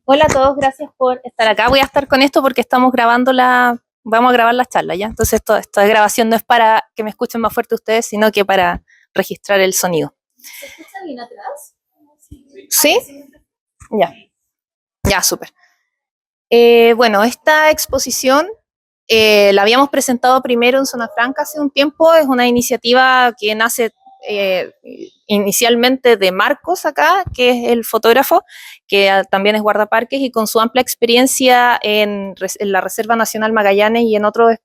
Hola a todos, gracias por estar acá. Voy a estar con esto porque vamos a grabar la charla, ¿ya? Entonces esta grabación no es para que me escuchen más fuerte ustedes, sino que para registrar el sonido. ¿Se escucha bien atrás? ¿Sí? Ya. Ya, súper. Bueno, esta exposición la habíamos presentado primero en Zona Franca hace un tiempo. Es una iniciativa que nace inicialmente de Marcos acá, que es el fotógrafo, que también es guardaparques, y con su amplia experiencia en la Reserva Nacional Magallanes y en otros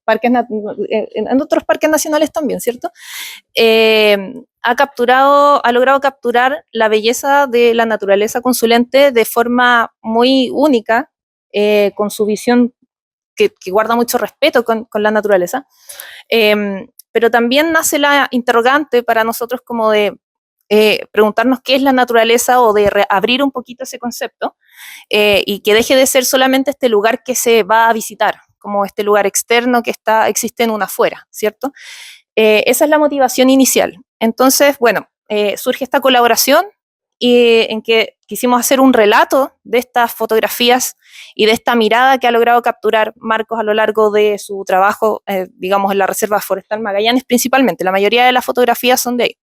parques, en otros parques nacionales también, ¿cierto? Ha logrado capturar la belleza de la naturaleza consulente de forma muy única, con su visión que guarda mucho respeto con la naturaleza. Pero también nace la interrogante para nosotros como de preguntarnos qué es la naturaleza o de abrir un poquito ese concepto y que deje de ser solamente este lugar que se va a visitar, como este lugar externo que existe en un afuera, ¿cierto? Esa es la motivación inicial. Entonces, bueno, surge esta colaboración en que quisimos hacer un relato de estas fotografías y de esta mirada que ha logrado capturar Marcos a lo largo de su trabajo, digamos, en la Reserva Forestal Magallanes principalmente. La mayoría de las fotografías son de ahí.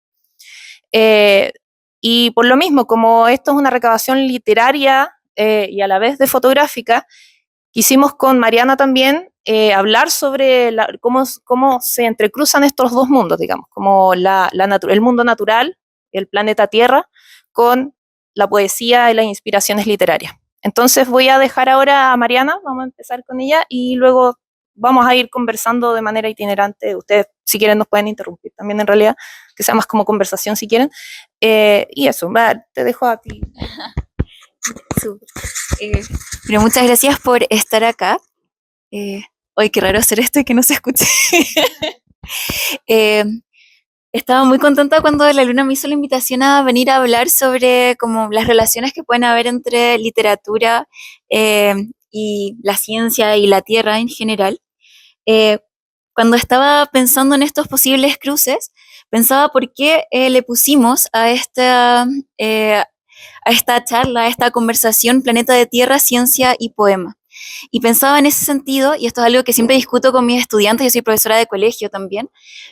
Y por lo mismo, como esto es una recabación literaria y a la vez de fotográfica, quisimos con Mariana también hablar sobre cómo se entrecruzan estos dos mundos, digamos, como el mundo natural, el planeta Tierra, con la poesía y las inspiraciones literarias. Entonces voy a dejar ahora a Mariana, vamos a empezar con ella y luego vamos a ir conversando de manera itinerante. Ustedes, si quieren, nos pueden interrumpir también, en realidad, que sea más como conversación si quieren. Y eso, te dejo a ti. Súper. Pero muchas gracias por estar acá. Hoy qué raro hacer esto y que no se escuche. Estaba muy contenta cuando la Luna me hizo la invitación a venir a hablar sobre como las relaciones que pueden haber entre literatura y la ciencia y la Tierra en general. Eh, Cuando estaba pensando en estos posibles cruces, pensaba por qué le pusimos a esta charla, a esta conversación, Planeta de Tierra, Ciencia y Poema. Y pensaba en ese sentido, y esto es algo que siempre discuto con mis estudiantes, yo soy profesora de colegio también,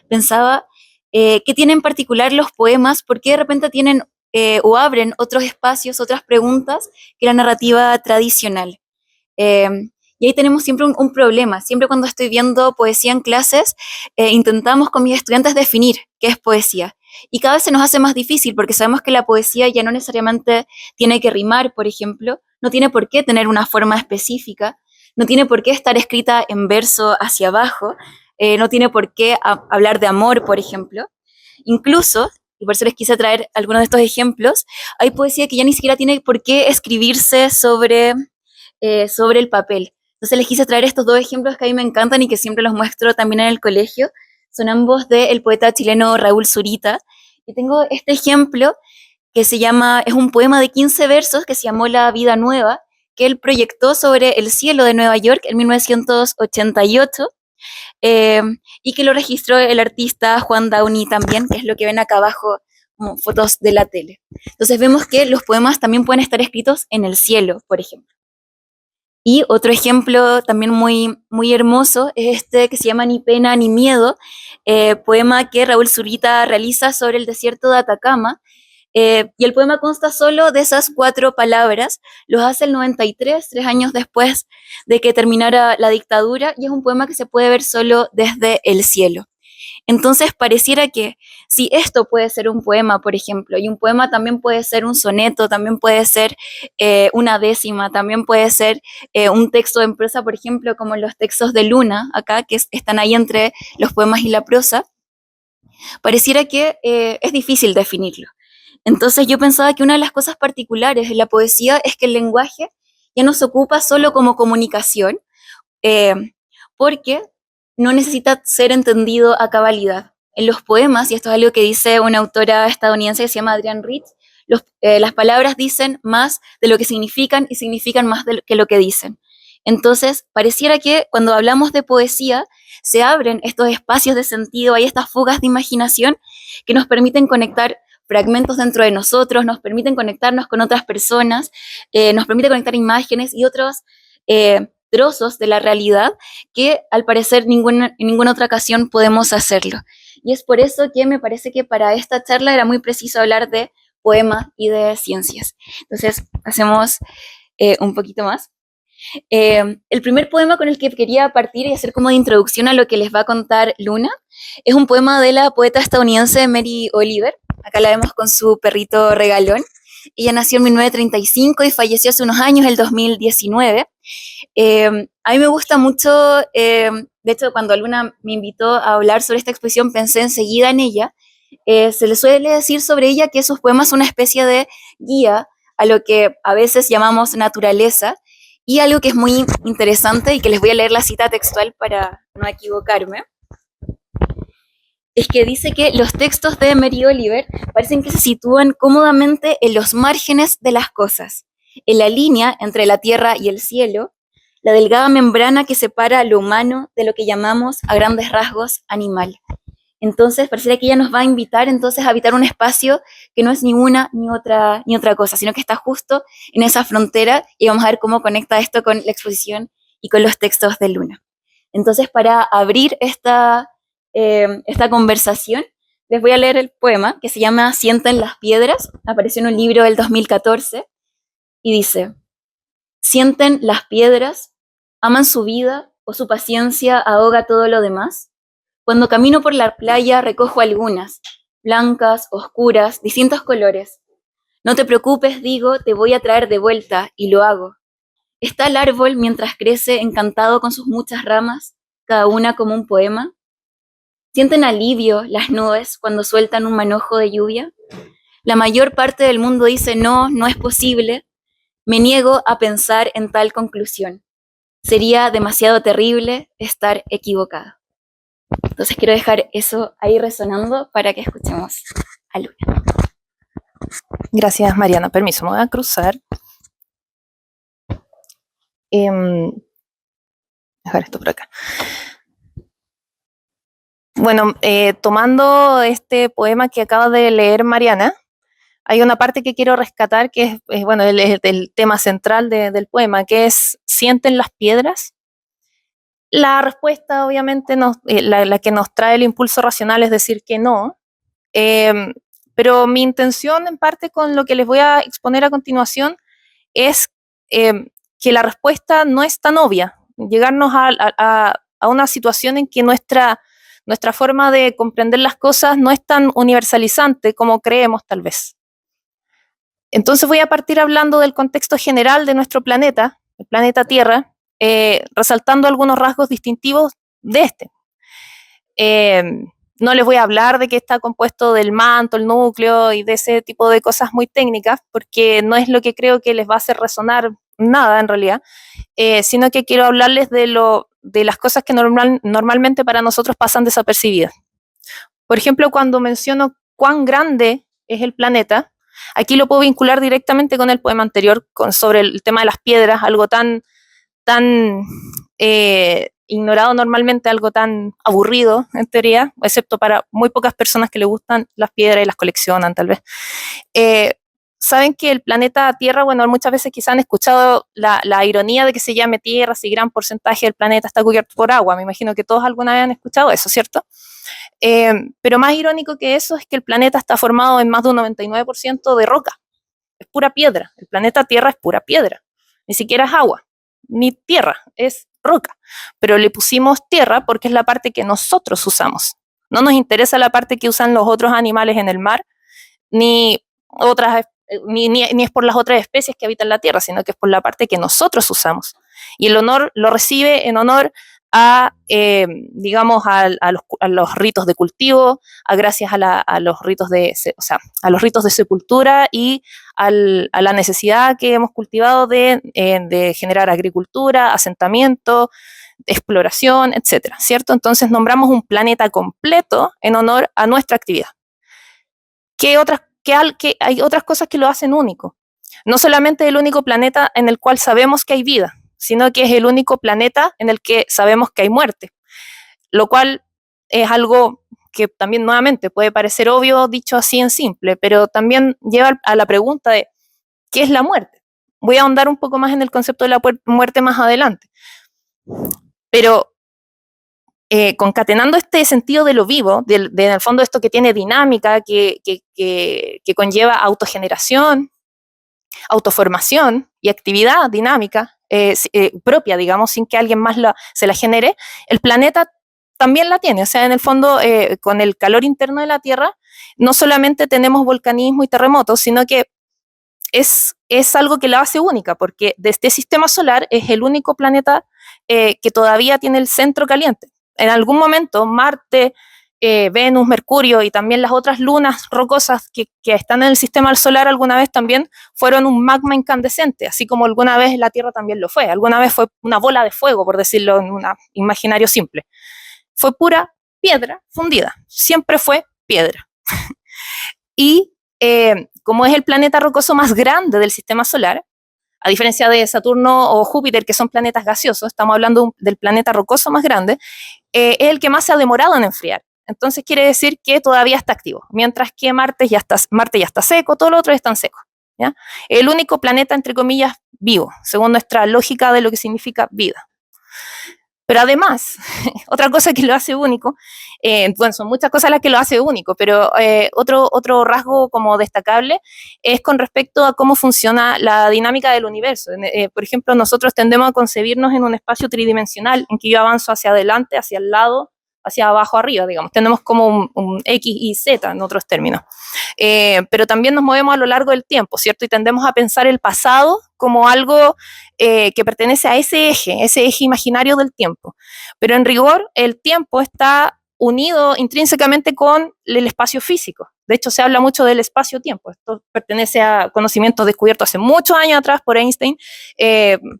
pensaba qué tienen en particular los poemas, por qué de repente tienen o abren otros espacios, otras preguntas que la narrativa tradicional. Eh, y ahí tenemos siempre un problema. Siempre cuando estoy viendo poesía en clases, intentamos con mis estudiantes definir qué es poesía. Y cada vez se nos hace más difícil porque sabemos que la poesía ya no necesariamente tiene que rimar, por ejemplo, no tiene por qué tener una forma específica, no tiene por qué estar escrita en verso hacia abajo, no tiene por qué hablar de amor, por ejemplo. Incluso, y por eso les quise traer algunos de estos ejemplos, hay poesía que ya ni siquiera tiene por qué escribirse sobre el papel. Entonces les quise traer estos dos ejemplos que a mí me encantan y que siempre los muestro también en el colegio. Son ambos del poeta chileno Raúl Zurita. Y tengo este ejemplo que es un poema de 15 versos que se llamó La Vida Nueva, que él proyectó sobre el cielo de Nueva York en 1988, y que lo registró el artista Juan Downey también, que es lo que ven acá abajo como fotos de la tele. Entonces vemos que los poemas también pueden estar escritos en el cielo, por ejemplo. Y otro ejemplo también muy, muy hermoso es este que se llama Ni pena ni miedo, poema que Raúl Zurita realiza sobre el desierto de Atacama. Y el poema consta solo de esas 4 palabras, los hace el 93, 3 años después de que terminara la dictadura, y es un poema que se puede ver solo desde el cielo. Entonces pareciera que si esto puede ser un poema, por ejemplo, y un poema también puede ser un soneto, también puede ser una décima, también puede ser un texto en prosa, por ejemplo, como los textos de Luna, acá, que están ahí entre los poemas y la prosa, pareciera que es difícil definirlo. Entonces yo pensaba que una de las cosas particulares de la poesía es que el lenguaje ya no se ocupa solo como comunicación, eh, porque no necesita ser entendido a cabalidad. En los poemas, y esto es algo que dice una autora estadounidense que se llama Adrienne Rich, las palabras dicen más de lo que significan y significan más que lo que dicen. Entonces, pareciera que cuando hablamos de poesía, se abren estos espacios de sentido, hay estas fugas de imaginación que nos permiten conectar fragmentos dentro de nosotros, nos permiten conectarnos con otras personas, nos permite conectar imágenes y otros trozos de la realidad que al parecer en ninguna otra ocasión podemos hacerlo. Y es por eso que me parece que para esta charla era muy preciso hablar de poemas y de ciencias. Entonces, hacemos un poquito más. El primer poema con el que quería partir y hacer como de introducción a lo que les va a contar Luna es un poema de la poeta estadounidense Mary Oliver. Acá la vemos con su perrito regalón. Ella nació en 1935 y falleció hace unos años, el 2019. A mí me gusta mucho, de hecho cuando Luna me invitó a hablar sobre esta exposición pensé enseguida en ella. Se le suele decir sobre ella que sus poemas son una especie de guía a lo que a veces llamamos naturaleza, y algo que es muy interesante y que les voy a leer la cita textual para no equivocarme, es que dice que los textos de Mary Oliver parecen que se sitúan cómodamente en los márgenes de las cosas, en la línea entre la tierra y el cielo, la delgada membrana que separa lo humano de lo que llamamos a grandes rasgos animal. Entonces, pareciera que ella nos va a invitar entonces a habitar un espacio que no es ni una ni otra cosa, sino que está justo en esa frontera, y vamos a ver cómo conecta esto con la exposición y con los textos de Luna. Entonces, para abrir esta conversación, les voy a leer el poema que se llama Sienten las piedras, apareció en un libro del 2014, y dice: ¿Sienten las piedras? ¿Aman su vida o su paciencia ahoga todo lo demás? Cuando camino por la playa recojo algunas, blancas, oscuras, distintos colores. No te preocupes, digo, te voy a traer de vuelta, y lo hago. ¿Está el árbol mientras crece encantado con sus muchas ramas, cada una como un poema? ¿Sienten alivio las nubes cuando sueltan un manojo de lluvia? La mayor parte del mundo dice no, no es posible. Me niego a pensar en tal conclusión. Sería demasiado terrible estar equivocado. Entonces quiero dejar eso ahí resonando para que escuchemos a Luna. Gracias, Mariana. Permiso, me voy a cruzar. Dejar esto por acá. Bueno, tomando este poema que acaba de leer Mariana, hay una parte que quiero rescatar que es bueno, el tema central del poema, que es ¿sienten las piedras? La respuesta, obviamente, la que nos trae el impulso racional es decir que no, pero mi intención, en parte, con lo que les voy a exponer a continuación, es que la respuesta no es tan obvia, llegarnos a una situación en que nuestra forma de comprender las cosas no es tan universalizante como creemos, tal vez. Entonces voy a partir hablando del contexto general de nuestro planeta, el planeta Tierra, resaltando algunos rasgos distintivos de este. No les voy a hablar de que está compuesto del manto, el núcleo y de ese tipo de cosas muy técnicas, porque no es lo que creo que les va a hacer resonar nada en realidad, sino que quiero hablarles de las cosas que normalmente para nosotros pasan desapercibidas. Por ejemplo, cuando menciono cuán grande es el planeta, aquí lo puedo vincular directamente con el poema anterior sobre el tema de las piedras, algo tan ignorado normalmente, algo tan aburrido en teoría, excepto para muy pocas personas que le gustan las piedras y las coleccionan tal vez. Saben que el planeta Tierra, bueno, muchas veces quizás han escuchado la ironía de que se llame Tierra si gran porcentaje del planeta está cubierto por agua. Me imagino que todos alguna vez han escuchado eso, ¿cierto? Pero más irónico que eso es que el planeta está formado en más de un 99% de roca. Es pura piedra. El planeta Tierra es pura piedra. Ni siquiera es agua, ni tierra, es roca. Pero le pusimos tierra porque es la parte que nosotros usamos. No nos interesa la parte que usan los otros animales en el mar, ni es por las otras especies que habitan la tierra, sino que es por la parte que nosotros usamos. Y el honor lo recibe en honor a, digamos, a los ritos de cultivo, gracias a los ritos a los ritos de sepultura y a la necesidad que hemos cultivado de generar agricultura, asentamiento, exploración, etcétera, ¿cierto? Entonces nombramos un planeta completo en honor a nuestra actividad. Que hay otras cosas que lo hacen único. No solamente es el único planeta en el cual sabemos que hay vida, sino que es el único planeta en el que sabemos que hay muerte, lo cual es algo que también nuevamente puede parecer obvio dicho así en simple, pero también lleva a la pregunta de ¿qué es la muerte? Voy a ahondar un poco más en el concepto de la muerte más adelante. Pero concatenando este sentido de lo vivo, en el fondo esto que tiene dinámica, que conlleva autogeneración, autoformación y actividad dinámica propia, digamos, sin que alguien más se la genere, el planeta también la tiene. O sea, en el fondo, con el calor interno de la Tierra, no solamente tenemos volcanismo y terremotos, sino que es algo que la hace única, porque de este sistema solar es el único planeta que todavía tiene el centro caliente. En algún momento, Marte, Venus, Mercurio y también las otras lunas rocosas que están en el sistema solar alguna vez también fueron un magma incandescente, así como alguna vez la Tierra también lo fue. Alguna vez fue una bola de fuego, por decirlo en un imaginario simple. Fue pura piedra fundida, siempre fue piedra. Y como es el planeta rocoso más grande del sistema solar, a diferencia de Saturno o Júpiter, que son planetas gaseosos, estamos hablando del planeta rocoso más grande, es el que más se ha demorado en enfriar. Entonces quiere decir que todavía está activo, mientras que Marte ya está seco, todos los otros están secos. ¿Ya? El único planeta, entre comillas, vivo, según nuestra lógica de lo que significa vida. Pero además, otra cosa que lo hace único, bueno, son muchas cosas las que lo hace único, pero otro rasgo como destacable es con respecto a cómo funciona la dinámica del universo. Por ejemplo, nosotros tendemos a concebirnos en un espacio tridimensional, en que yo avanzo hacia adelante, hacia el lado, hacia abajo, arriba, digamos. Tenemos como un X y Z en otros términos. Pero también nos movemos a lo largo del tiempo, ¿cierto? Y tendemos a pensar el pasado como algo que pertenece a ese eje imaginario del tiempo. Pero en rigor, el tiempo está unido intrínsecamente con el espacio físico. De hecho, se habla mucho del espacio-tiempo. Esto pertenece a conocimientos descubiertos hace muchos años atrás por Einstein,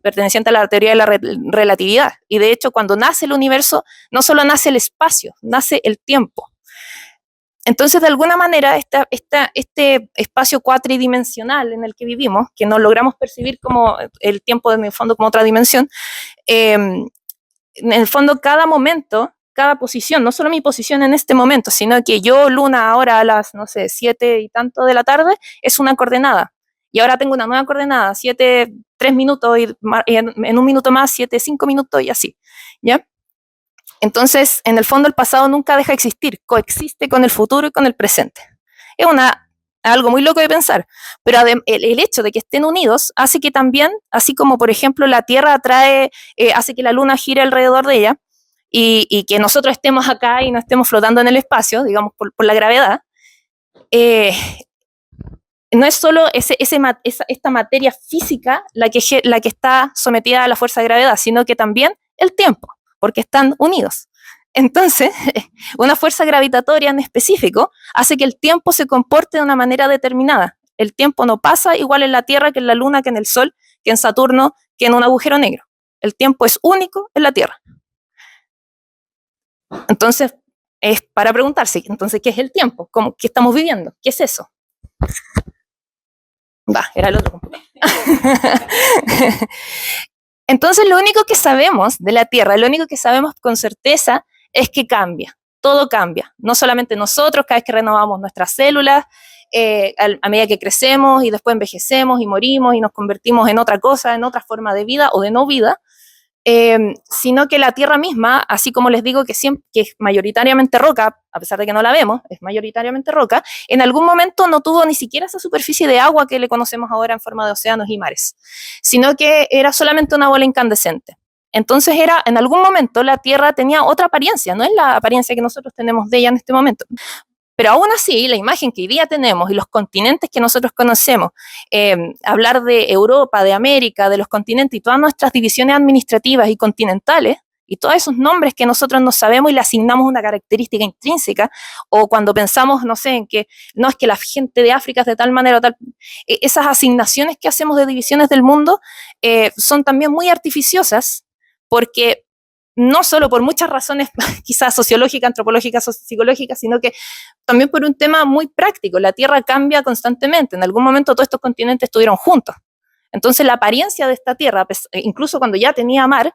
perteneciente a la teoría de la relatividad. Y de hecho, cuando nace el universo, no solo nace el espacio, nace el tiempo. Entonces, de alguna manera, este espacio cuatridimensional en el que vivimos, que no logramos percibir como el tiempo, en el fondo, como otra dimensión, en el fondo, cada momento, cada posición, no solo mi posición en este momento, sino que yo, Luna, ahora a las, no sé, 7 y tanto de la tarde, es una coordenada. Y ahora tengo una nueva coordenada, 7, 3 minutos, y en un minuto más, 7, 5 minutos, y así, ¿ya? Entonces, en el fondo, el pasado nunca deja de existir, coexiste con el futuro y con el presente. Es algo muy loco de pensar, pero el hecho de que estén unidos hace que también, así como por ejemplo la Tierra hace que la Luna gire alrededor de ella y que nosotros estemos acá y no estemos flotando en el espacio, digamos, por la gravedad, no es solo esta materia física la que está sometida a la fuerza de gravedad, sino que también el tiempo, porque están unidos. Entonces, una fuerza gravitatoria en específico hace que el tiempo se comporte de una manera determinada. El tiempo no pasa igual en la Tierra que en la Luna, que en el Sol, que en Saturno, que en un agujero negro. El tiempo es único en la Tierra. Entonces, es para preguntarse, entonces, ¿qué es el tiempo? ¿Qué estamos viviendo? ¿Qué es eso? Era el otro computador. Entonces, lo único que sabemos de la Tierra, lo único que sabemos con certeza es que cambia, todo cambia. No solamente nosotros, cada vez que renovamos nuestras células, a medida que crecemos y después envejecemos y morimos y nos convertimos en otra cosa, en otra forma de vida o de no vida, sino que la Tierra misma, así como les digo que es mayoritariamente roca, a pesar de que no la vemos, es mayoritariamente roca, en algún momento no tuvo ni siquiera esa superficie de agua que le conocemos ahora en forma de océanos y mares, sino que era solamente una bola incandescente. Entonces en algún momento la Tierra tenía otra apariencia, no es la apariencia que nosotros tenemos de ella en este momento. Pero aún así, la imagen que hoy día tenemos y los continentes que nosotros conocemos, hablar de Europa, de América, de los continentes y todas nuestras divisiones administrativas y continentales, y todos esos nombres que nosotros no sabemos y le asignamos una característica intrínseca, o cuando pensamos, no sé, en que no es que la gente de África es de tal manera o tal, esas asignaciones que hacemos de divisiones del mundo son también muy artificiosas, porque no solo por muchas razones quizás sociológicas, antropológicas, psicológicas, sino que también por un tema muy práctico. La Tierra cambia constantemente. En algún momento todos estos continentes estuvieron juntos. Entonces la apariencia de esta Tierra, incluso cuando ya tenía mar,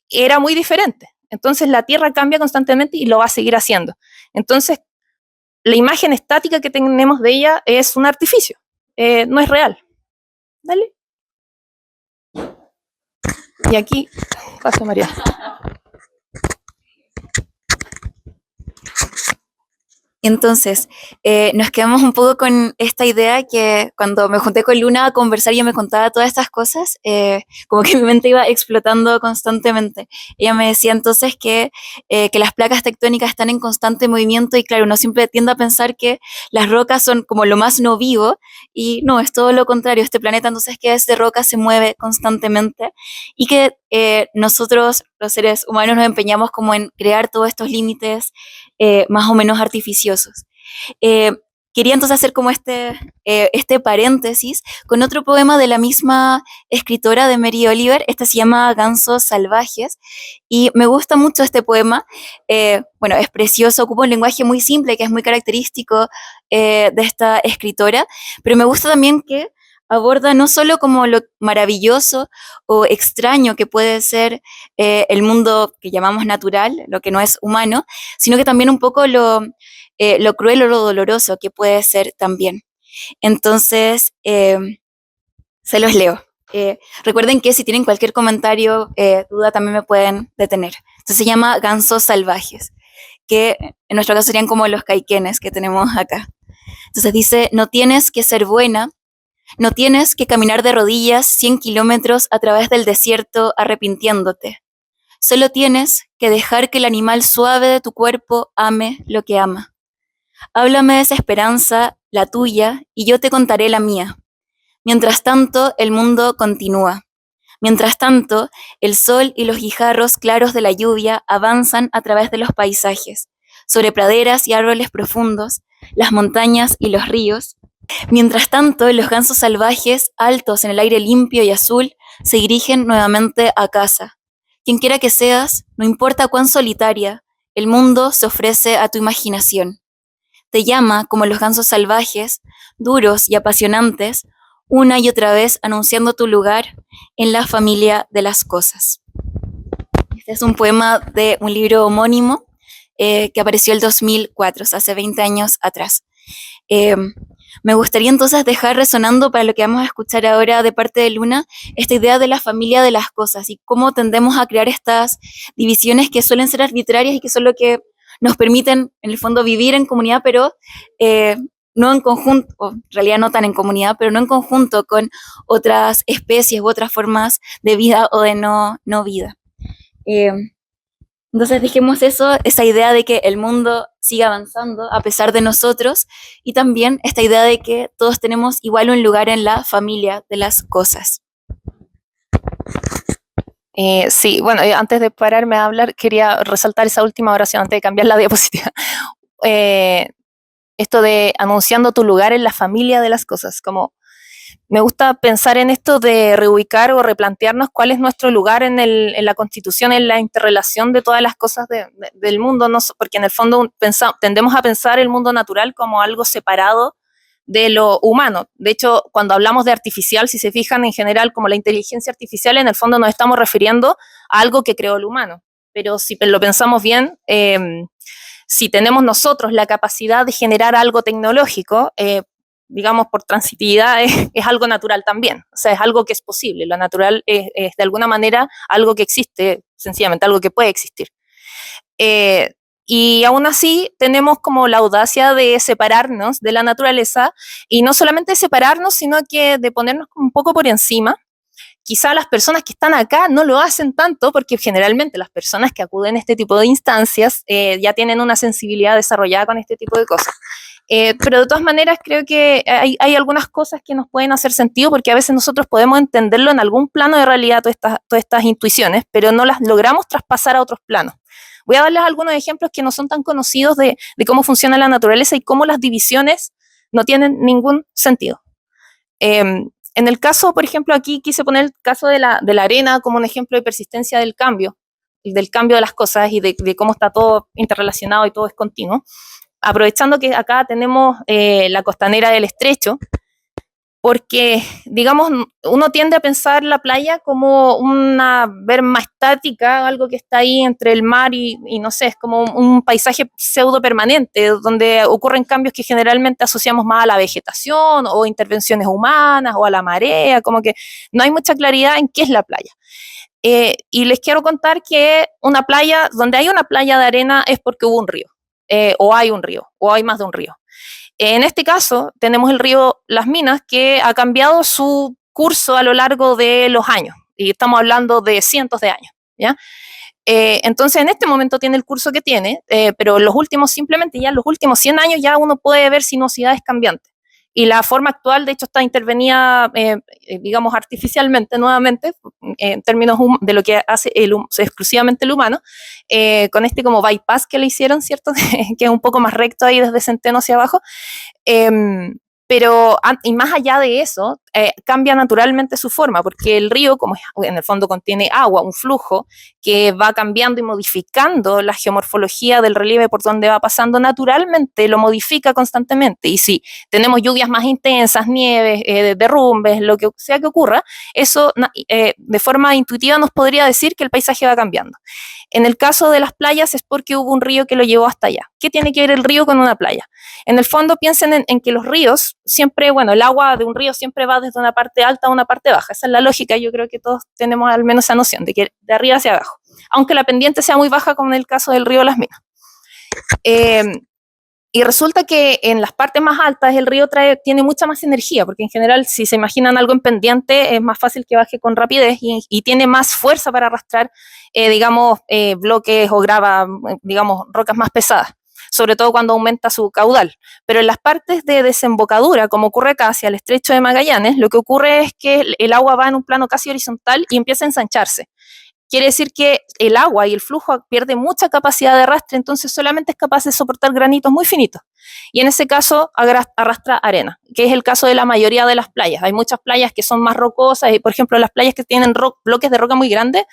era muy diferente. Entonces la Tierra cambia constantemente y lo va a seguir haciendo. Entonces, la imagen estática que tenemos de ella es un artificio, no es real. Dale. Y aquí, paso María. Entonces, nos quedamos un poco con esta idea que cuando me junté con Luna a conversar y ella me contaba todas estas cosas, como que mi mente iba explotando constantemente. Ella me decía entonces que las placas tectónicas están en constante movimiento y claro, uno siempre tiende a pensar que las rocas son como lo más no vivo y no, es todo lo contrario. Este planeta entonces que es de roca se mueve constantemente y que nosotros, los seres humanos, nos empeñamos como en crear todos estos límites más o menos artificiosos. Eh, Quería entonces hacer como este paréntesis con otro poema de la misma escritora de Mary Oliver. Este se llama Gansos Salvajes y me gusta mucho este poema. Bueno, es precioso, ocupa un lenguaje muy simple que es muy característico de esta escritora, pero me gusta también que aborda no solo como lo maravilloso o extraño que puede ser el mundo que llamamos natural, lo que no es humano, sino que también un poco lo cruel o lo doloroso que puede ser también. Entonces, se los leo. Recuerden que si tienen cualquier comentario, duda, también me pueden detener. Entonces se llama Gansos Salvajes, que en nuestro caso serían como los caiquenes que tenemos acá. Entonces dice, no tienes que ser buena, no tienes que caminar de rodillas 100 kilómetros a través del desierto arrepintiéndote. Solo tienes que dejar que el animal suave de tu cuerpo ame lo que ama. Háblame de esa esperanza, la tuya, y yo te contaré la mía. Mientras tanto, el mundo continúa. Mientras tanto, el sol y los guijarros claros de la lluvia avanzan a través de los paisajes, sobre praderas y árboles profundos, las montañas y los ríos. Mientras tanto, los gansos salvajes, altos en el aire limpio y azul, se dirigen nuevamente a casa. Quienquiera que seas, no importa cuán solitaria, el mundo se ofrece a tu imaginación. Te llama como los gansos salvajes, duros y apasionantes, una y otra vez anunciando tu lugar en la familia de las cosas. Este es un poema de un libro homónimo que apareció el 2004, o sea, hace 20 años atrás. Me gustaría entonces dejar resonando para lo que vamos a escuchar ahora de parte de Luna, esta idea de la familia de las cosas y cómo tendemos a crear estas divisiones que suelen ser arbitrarias y que son lo que nos permiten, en el fondo, vivir en comunidad, pero no en conjunto, o en realidad no tan en comunidad, pero no en conjunto con otras especies u otras formas de vida o de no vida. Entonces dejemos eso, esa idea de que el mundo sigue avanzando a pesar de nosotros y también esta idea de que todos tenemos igual un lugar en la familia de las cosas. Sí, bueno, antes de pararme a hablar, quería resaltar esa última oración antes de cambiar la diapositiva. Esto de anunciando tu lugar en la familia de las cosas, como me gusta pensar en esto de reubicar o replantearnos cuál es nuestro lugar en la Constitución, en la interrelación de todas las cosas del mundo, no, porque en el fondo tendemos a pensar el mundo natural como algo separado de lo humano. De hecho, cuando hablamos de artificial, si se fijan en general como la inteligencia artificial, en el fondo nos estamos refiriendo a algo que creó el humano. Pero si lo pensamos bien, si tenemos nosotros la capacidad de generar algo tecnológico, digamos por transitividad, es algo natural también. O sea, es algo que es posible. Lo natural es de alguna manera algo que existe, sencillamente algo que puede existir. Y aún así tenemos como la audacia de separarnos de la naturaleza y no solamente separarnos, sino que de ponernos un poco por encima. Quizá las personas que están acá no lo hacen tanto porque generalmente las personas que acuden a este tipo de instancias ya tienen una sensibilidad desarrollada con este tipo de cosas. Pero de todas maneras creo que hay algunas cosas que nos pueden hacer sentido porque a veces nosotros podemos entenderlo en algún plano de realidad, todas estas intuiciones, pero no las logramos traspasar a otros planos. Voy a darles algunos ejemplos que no son tan conocidos de cómo funciona la naturaleza y cómo las divisiones no tienen ningún sentido. En el caso, por ejemplo, aquí quise poner el caso de la arena como un ejemplo de persistencia del cambio de las cosas y de cómo está todo interrelacionado y todo es continuo. Aprovechando que acá tenemos la costanera del estrecho, porque, digamos, uno tiende a pensar la playa como una berma estática, algo que está ahí entre el mar y no sé, es como un paisaje pseudo permanente, donde ocurren cambios que generalmente asociamos más a la vegetación o intervenciones humanas o a la marea, como que no hay mucha claridad en qué es la playa. Y les quiero contar que una playa, donde hay una playa de arena es porque hubo un río, o hay un río, o hay más de un río. En este caso, tenemos el río Las Minas, que ha cambiado su curso a lo largo de los años, y estamos hablando de cientos de años, ¿ya? Entonces, en este momento tiene el curso que tiene, pero los últimos, simplemente ya los últimos 100 años ya uno puede ver sinuosidades cambiantes. Y la forma actual, de hecho, está intervenida, digamos, artificialmente, nuevamente, en términos de lo que hace exclusivamente el humano, con este como bypass que le hicieron, ¿cierto? Que es un poco más recto ahí desde Centeno hacia abajo. Pero, y más allá de eso, cambia naturalmente su forma, porque el río, como en el fondo contiene agua, un flujo que va cambiando y modificando la geomorfología del relieve por donde va pasando, naturalmente lo modifica constantemente. Y si tenemos lluvias más intensas, nieves, derrumbes, lo que sea que ocurra, eso de forma intuitiva nos podría decir que el paisaje va cambiando. En el caso de las playas es porque hubo un río que lo llevó hasta allá. ¿Qué tiene que ver el río con una playa? En el fondo piensen en que los ríos siempre, bueno, el agua de un río siempre va desde una parte alta a una parte baja. Esa es la lógica, yo creo que todos tenemos al menos esa noción, de que de arriba hacia abajo, aunque la pendiente sea muy baja, como en el caso del río Las Minas. Y resulta que en las partes más altas el río tiene mucha más energía, porque en general, si se imaginan algo en pendiente, es más fácil que baje con rapidez y tiene más fuerza para arrastrar, digamos, bloques o grava, digamos, rocas más pesadas, sobre todo cuando aumenta su caudal. Pero en las partes de desembocadura, como ocurre acá hacia el estrecho de Magallanes, lo que ocurre es que el agua va en un plano casi horizontal y empieza a ensancharse. Quiere decir que el agua y el flujo pierde mucha capacidad de arrastre, entonces solamente es capaz de soportar granitos muy finitos. Y en ese caso arrastra arena, que es el caso de la mayoría de las playas. Hay muchas playas que son más rocosas, y por ejemplo las playas que tienen bloques de roca muy grandes,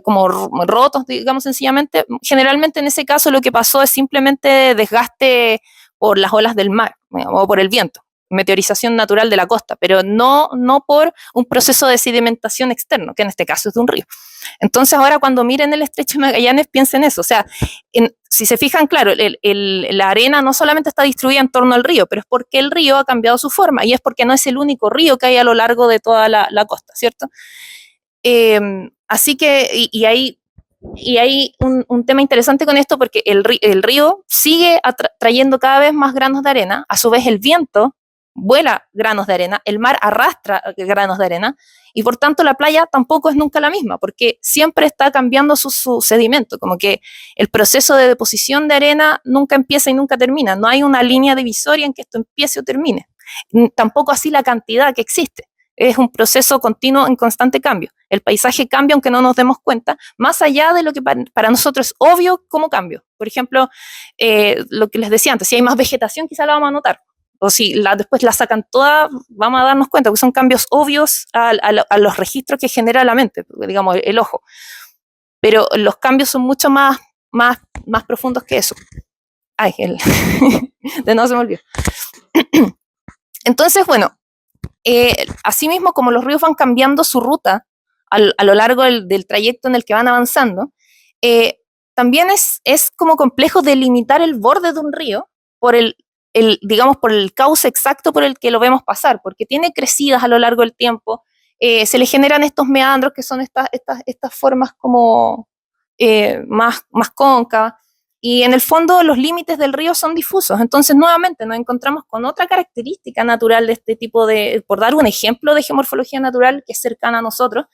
como rotos, digamos sencillamente, generalmente en ese caso lo que pasó es simplemente desgaste por las olas del mar, o por el viento, meteorización natural de la costa, pero no por un proceso de sedimentación externo, que en este caso es de un río. Entonces ahora cuando miren el estrecho de Magallanes piensen eso, o sea, si se fijan, claro, la arena no solamente está distribuida en torno al río, pero es porque el río ha cambiado su forma y es porque no es el único río que hay a lo largo de toda la costa, ¿cierto? Así que, y hay un tema interesante con esto porque el río sigue trayendo cada vez más granos de arena, a su vez el viento vuela granos de arena, el mar arrastra granos de arena, y por tanto la playa tampoco es nunca la misma, porque siempre está cambiando su sedimento, como que el proceso de deposición de arena nunca empieza y nunca termina, no hay una línea divisoria en que esto empiece o termine, tampoco así la cantidad que existe. Es un proceso continuo en constante cambio. El paisaje cambia aunque no nos demos cuenta, más allá de lo que para nosotros es obvio como cambio. Por ejemplo, lo que les decía antes, si hay más vegetación quizá la vamos a notar, o si después la sacan toda, vamos a darnos cuenta, porque son cambios obvios a los registros que genera la mente, digamos, el ojo. Pero los cambios son mucho más profundos que eso. Ay, de nuevo se me olvidó. Entonces, bueno, asimismo, como los ríos van cambiando su ruta a lo largo del trayecto en el que van avanzando, también es como complejo delimitar el borde de un río por digamos, por el cauce exacto por el que lo vemos pasar, porque tiene crecidas a lo largo del tiempo, se le generan estos meandros que son estas formas como más cóncavas, y en el fondo los límites del río son difusos. Entonces nuevamente nos encontramos con otra característica natural de este tipo por dar un ejemplo de geomorfología natural que es cercana a nosotros,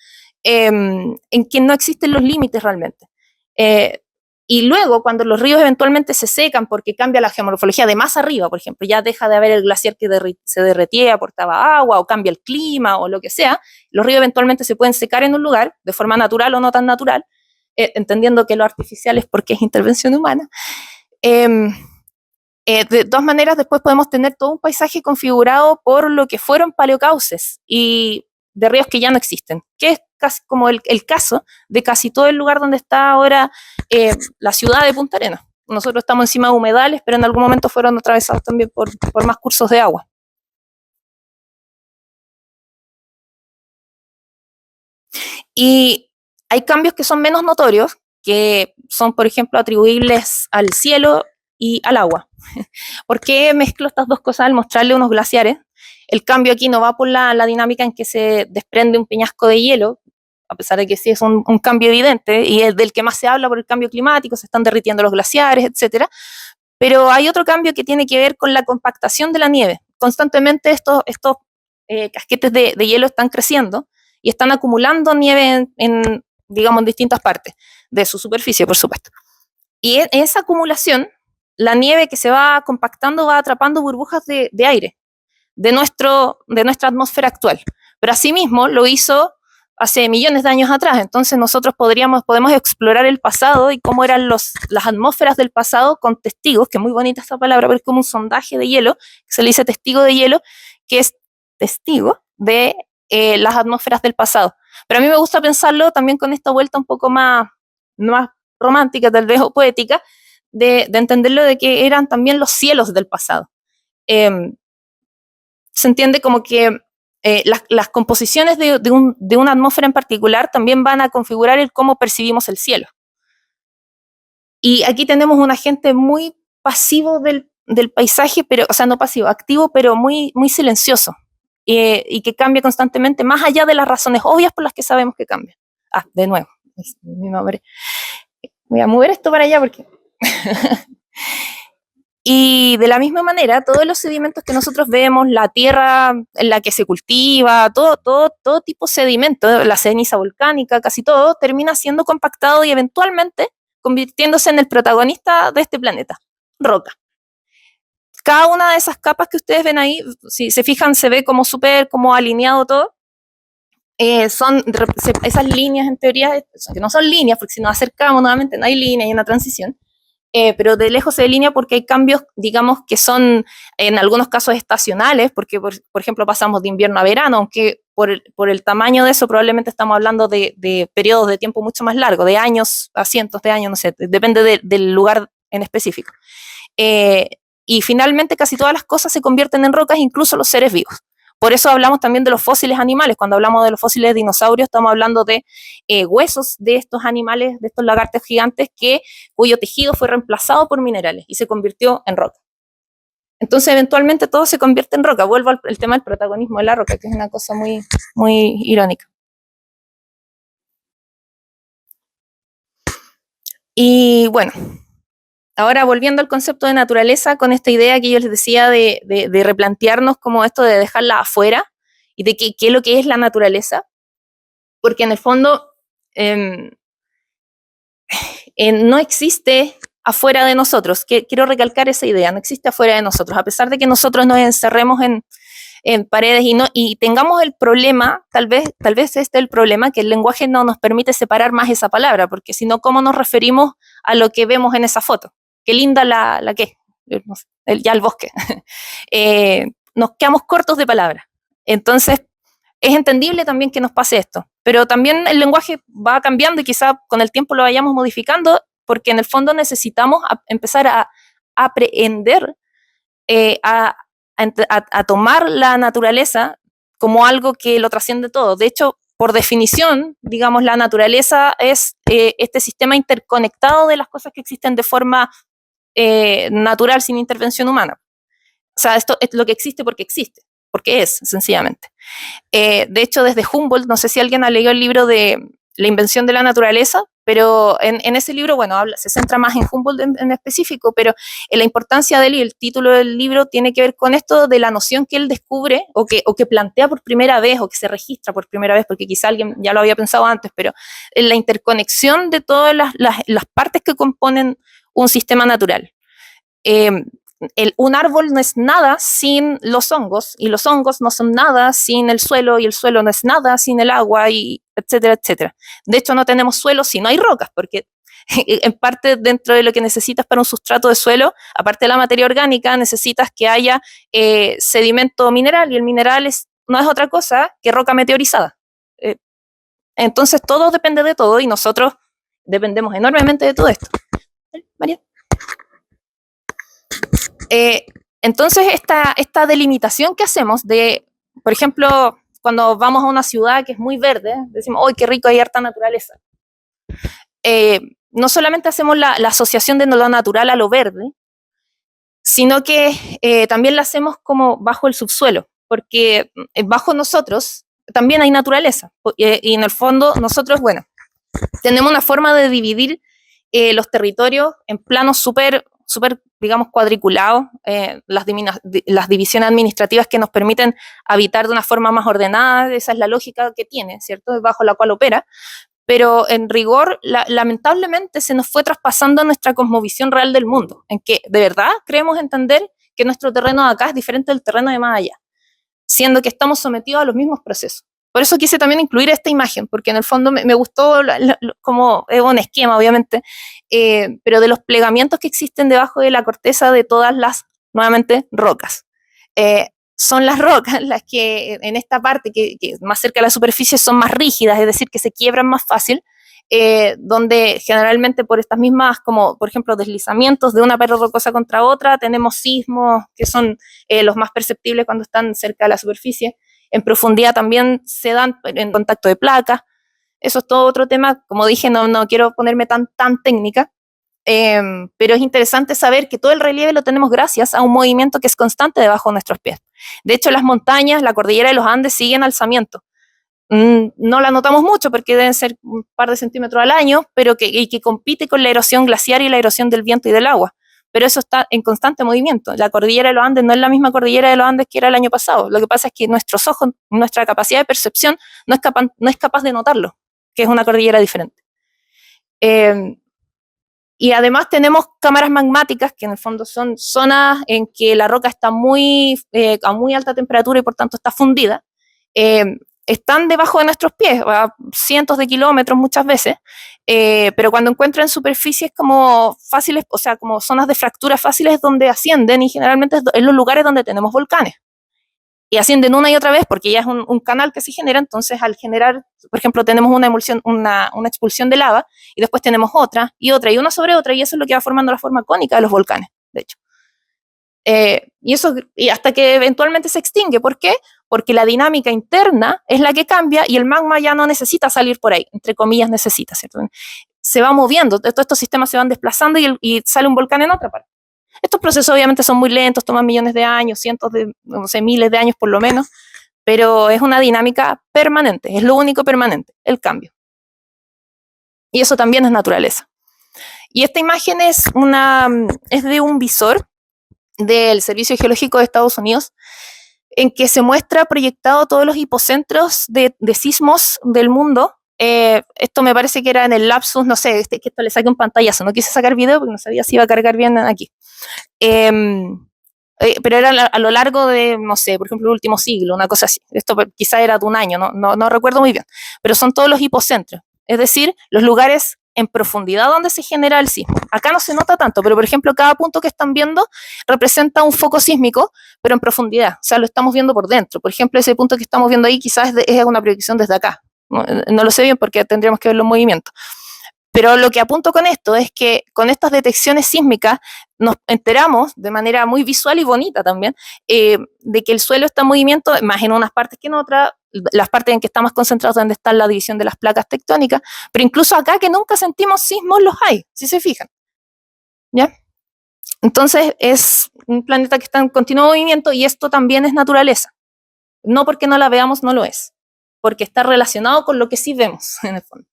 en que no existen los límites realmente. Y luego, cuando los ríos eventualmente se secan porque cambia la geomorfología de más arriba, por ejemplo, ya deja de haber el glaciar que se derretía, aportaba agua, o cambia el clima, o lo que sea, los ríos eventualmente se pueden secar en un lugar, de forma natural o no tan natural, entendiendo que lo artificial es porque es intervención humana. De todas maneras, después podemos tener todo un paisaje configurado por lo que fueron paleocauces y de ríos que ya no existen, que es casi como el caso de casi todo el lugar donde está ahora la ciudad de Punta Arenas. Nosotros estamos encima de humedales, pero en algún momento fueron atravesados también por más cursos de agua. Y hay cambios que son menos notorios, que son, por ejemplo, atribuibles al cielo y al agua. ¿Por qué mezclo estas dos cosas al mostrarle unos glaciares? El cambio aquí no va por la dinámica en que se desprende un peñasco de hielo, a pesar de que sí es un cambio evidente, y es del que más se habla por el cambio climático, se están derritiendo los glaciares, etcétera. Pero hay otro cambio que tiene que ver con la compactación de la nieve. Constantemente estos casquetes de hielo están creciendo y están acumulando nieve digamos, en distintas partes de su superficie, por supuesto. Y en esa acumulación, la nieve que se va compactando va atrapando burbujas de aire de nuestra atmósfera actual. Pero asimismo lo hizo hace millones de años atrás. Entonces nosotros podemos explorar el pasado y cómo eran las atmósferas del pasado con testigos, que es muy bonita esta palabra, pero es como un sondaje de hielo, que se le dice testigo de hielo, que es testigo de las atmósferas del pasado. Pero a mí me gusta pensarlo también con esta vuelta un poco más romántica, tal vez, o poética, de entenderlo de que eran también los cielos del pasado. Se entiende como que las composiciones de una atmósfera en particular también van a configurar el cómo percibimos el cielo. Y aquí tenemos un agente muy pasivo del paisaje, pero, o sea, no pasivo, activo, pero muy, muy silencioso, y que cambia constantemente, más allá de las razones obvias por las que sabemos que cambia. De nuevo, voy a mover esto para allá porque... Y de la misma manera, todos los sedimentos que nosotros vemos, la tierra en la que se cultiva, todo tipo de sedimento, la ceniza volcánica, casi todo, termina siendo compactado y eventualmente convirtiéndose en el protagonista de este planeta, roca. Cada una de esas capas que ustedes ven ahí, si se fijan, se ve como súper como alineado todo. Esas líneas en teoría, que no son líneas, porque si nos acercamos nuevamente no hay línea, hay una transición. Pero de lejos se delinea porque hay cambios, digamos, que son en algunos casos estacionales, porque, por ejemplo, pasamos de invierno a verano, aunque por el tamaño de eso probablemente estamos hablando de periodos de tiempo mucho más largos, de años a cientos de años, no sé, depende del lugar en específico. Y finalmente casi todas las cosas se convierten en rocas, incluso los seres vivos. Por eso hablamos también de los fósiles animales. Cuando hablamos de los fósiles de dinosaurios, estamos hablando de huesos de estos animales, de estos lagartos gigantes, cuyo tejido fue reemplazado por minerales y se convirtió en roca. Entonces, eventualmente todo se convierte en roca. Vuelvo al tema del protagonismo de la roca, que es una cosa muy, muy irónica. Y bueno, ahora volviendo al concepto de naturaleza, con esta idea que yo les decía de replantearnos como esto de dejarla afuera y de qué es lo que es la naturaleza, porque en el fondo no existe afuera de nosotros. Quiero recalcar esa idea, no existe afuera de nosotros, a pesar de que nosotros nos encerremos en paredes y tengamos el problema, tal vez este es el problema, que el lenguaje no nos permite separar más esa palabra, porque si no, ¿cómo nos referimos a lo que vemos en esa foto? Qué linda la que, no sé, ya el bosque. Nos quedamos cortos de palabras. Entonces, es entendible también que nos pase esto, pero también el lenguaje va cambiando y quizá con el tiempo lo vayamos modificando, porque en el fondo necesitamos empezar a aprender a tomar la naturaleza como algo que lo trasciende todo. De hecho, por definición, digamos, la naturaleza es este sistema interconectado de las cosas que existen de forma natural, sin intervención humana. O sea, esto es lo que existe, porque es, sencillamente. De hecho, desde Humboldt, no sé si alguien ha leído el libro de La invención de la naturaleza, pero en ese libro, bueno, se centra más en Humboldt en específico, pero la importancia de él y el título del libro tiene que ver con esto de la noción que él descubre o que plantea por primera vez o que se registra por primera vez, porque quizá alguien ya lo había pensado antes, pero en la interconexión de todas las partes que componen un sistema natural. Un árbol no es nada sin los hongos, y los hongos no son nada sin el suelo, y el suelo no es nada sin el agua, y etcétera, etcétera. De hecho, no tenemos suelo si no hay rocas, porque en parte dentro de lo que necesitas para un sustrato de suelo, aparte de la materia orgánica, necesitas que haya sedimento mineral, y el mineral no es otra cosa que roca meteorizada. Entonces, todo depende de todo, y nosotros dependemos enormemente de todo esto. María. Entonces, esta delimitación que hacemos de, por ejemplo, cuando vamos a una ciudad que es muy verde, decimos, ¡ay, qué rico, hay harta naturaleza! No solamente hacemos la asociación de lo natural a lo verde, sino que también la hacemos como bajo el subsuelo, porque bajo nosotros también hay naturaleza, y en el fondo nosotros, bueno, tenemos una forma de dividir los territorios en planos súper, digamos, cuadriculados, las divisiones administrativas que nos permiten habitar de una forma más ordenada, esa es la lógica que tiene, ¿cierto? Bajo la cual opera, pero en rigor, lamentablemente, se nos fue traspasando nuestra cosmovisión real del mundo, en que de verdad creemos entender que nuestro terreno de acá es diferente del terreno de más allá, siendo que estamos sometidos a los mismos procesos. Por eso quise también incluir esta imagen, porque en el fondo me gustó como es un esquema, obviamente, pero de los plegamientos que existen debajo de la corteza de todas las, nuevamente, rocas. Son las rocas las que en esta parte, que más cerca de la superficie, son más rígidas, es decir, que se quiebran más fácil, donde generalmente por estas mismas, como por ejemplo deslizamientos de una pared rocosa contra otra, tenemos sismos que son los más perceptibles cuando están cerca de la superficie. En profundidad también se dan en contacto de placas. Eso es todo otro tema, como dije, no quiero ponerme tan técnica, pero es interesante saber que todo el relieve lo tenemos gracias a un movimiento que es constante debajo de nuestros pies. De hecho, las montañas, la cordillera de los Andes siguen alzamiento. No la notamos mucho porque deben ser un par de centímetros al año, pero que compite con la erosión glaciar y la erosión del viento y del agua. Pero eso está en constante movimiento. La cordillera de los Andes no es la misma cordillera de los Andes que era el año pasado. Lo que pasa es que nuestros ojos, nuestra capacidad de percepción no es capaz de notarlo, que es una cordillera diferente. Y además tenemos cámaras magmáticas, que en el fondo son zonas en que la roca está a muy alta temperatura y por tanto está fundida. Están debajo de nuestros pies, a cientos de kilómetros muchas veces, pero cuando encuentran superficies como fáciles, o sea, como zonas de fractura fáciles donde ascienden, y generalmente es en los lugares donde tenemos volcanes. Y ascienden una y otra vez porque ya es un canal que se genera. Entonces al generar, por ejemplo, tenemos una emulsión, una expulsión de lava, y después tenemos otra y otra y una sobre otra, y eso es lo que va formando la forma cónica de los volcanes, de hecho. Y hasta que eventualmente se extingue. ¿Por qué? Porque la dinámica interna es la que cambia y el magma ya no necesita salir por ahí, entre comillas necesita, ¿cierto? Se va moviendo, todos estos sistemas se van desplazando y sale un volcán en otra parte. Estos procesos obviamente son muy lentos, toman millones de años, cientos de, no sé, miles de años por lo menos, pero es una dinámica permanente, es lo único permanente, el cambio. Y eso también es naturaleza. Y esta imagen es de un visor del Servicio Geológico de Estados Unidos, en que se muestra proyectado todos los hipocentros de sismos del mundo. Esto me parece que era en el lapsus, no sé, que esto le saqué un pantallazo, no quise sacar video porque no sabía si iba a cargar bien aquí. Pero era a lo largo de, no sé, por ejemplo, el último siglo, una cosa así. Esto quizá era de un año, no recuerdo muy bien, pero son todos los hipocentros, es decir, los lugares en profundidad donde se genera el sismo. Acá no se nota tanto, pero por ejemplo, cada punto que están viendo representa un foco sísmico, pero en profundidad, o sea, lo estamos viendo por dentro. Por ejemplo, ese punto que estamos viendo ahí quizás es una proyección desde acá. No lo sé bien porque tendríamos que verlo en movimiento. Pero lo que apunto con esto es que con estas detecciones sísmicas nos enteramos de manera muy visual y bonita también de que el suelo está en movimiento, más en unas partes que en otras, las partes en que está más concentrado donde está la división de las placas tectónicas, pero incluso acá que nunca sentimos sismos los hay, si se fijan. ¿Ya? Entonces es un planeta que está en continuo movimiento y esto también es naturaleza. No porque no la veamos, no lo es, porque está relacionado con lo que sí vemos en el fondo.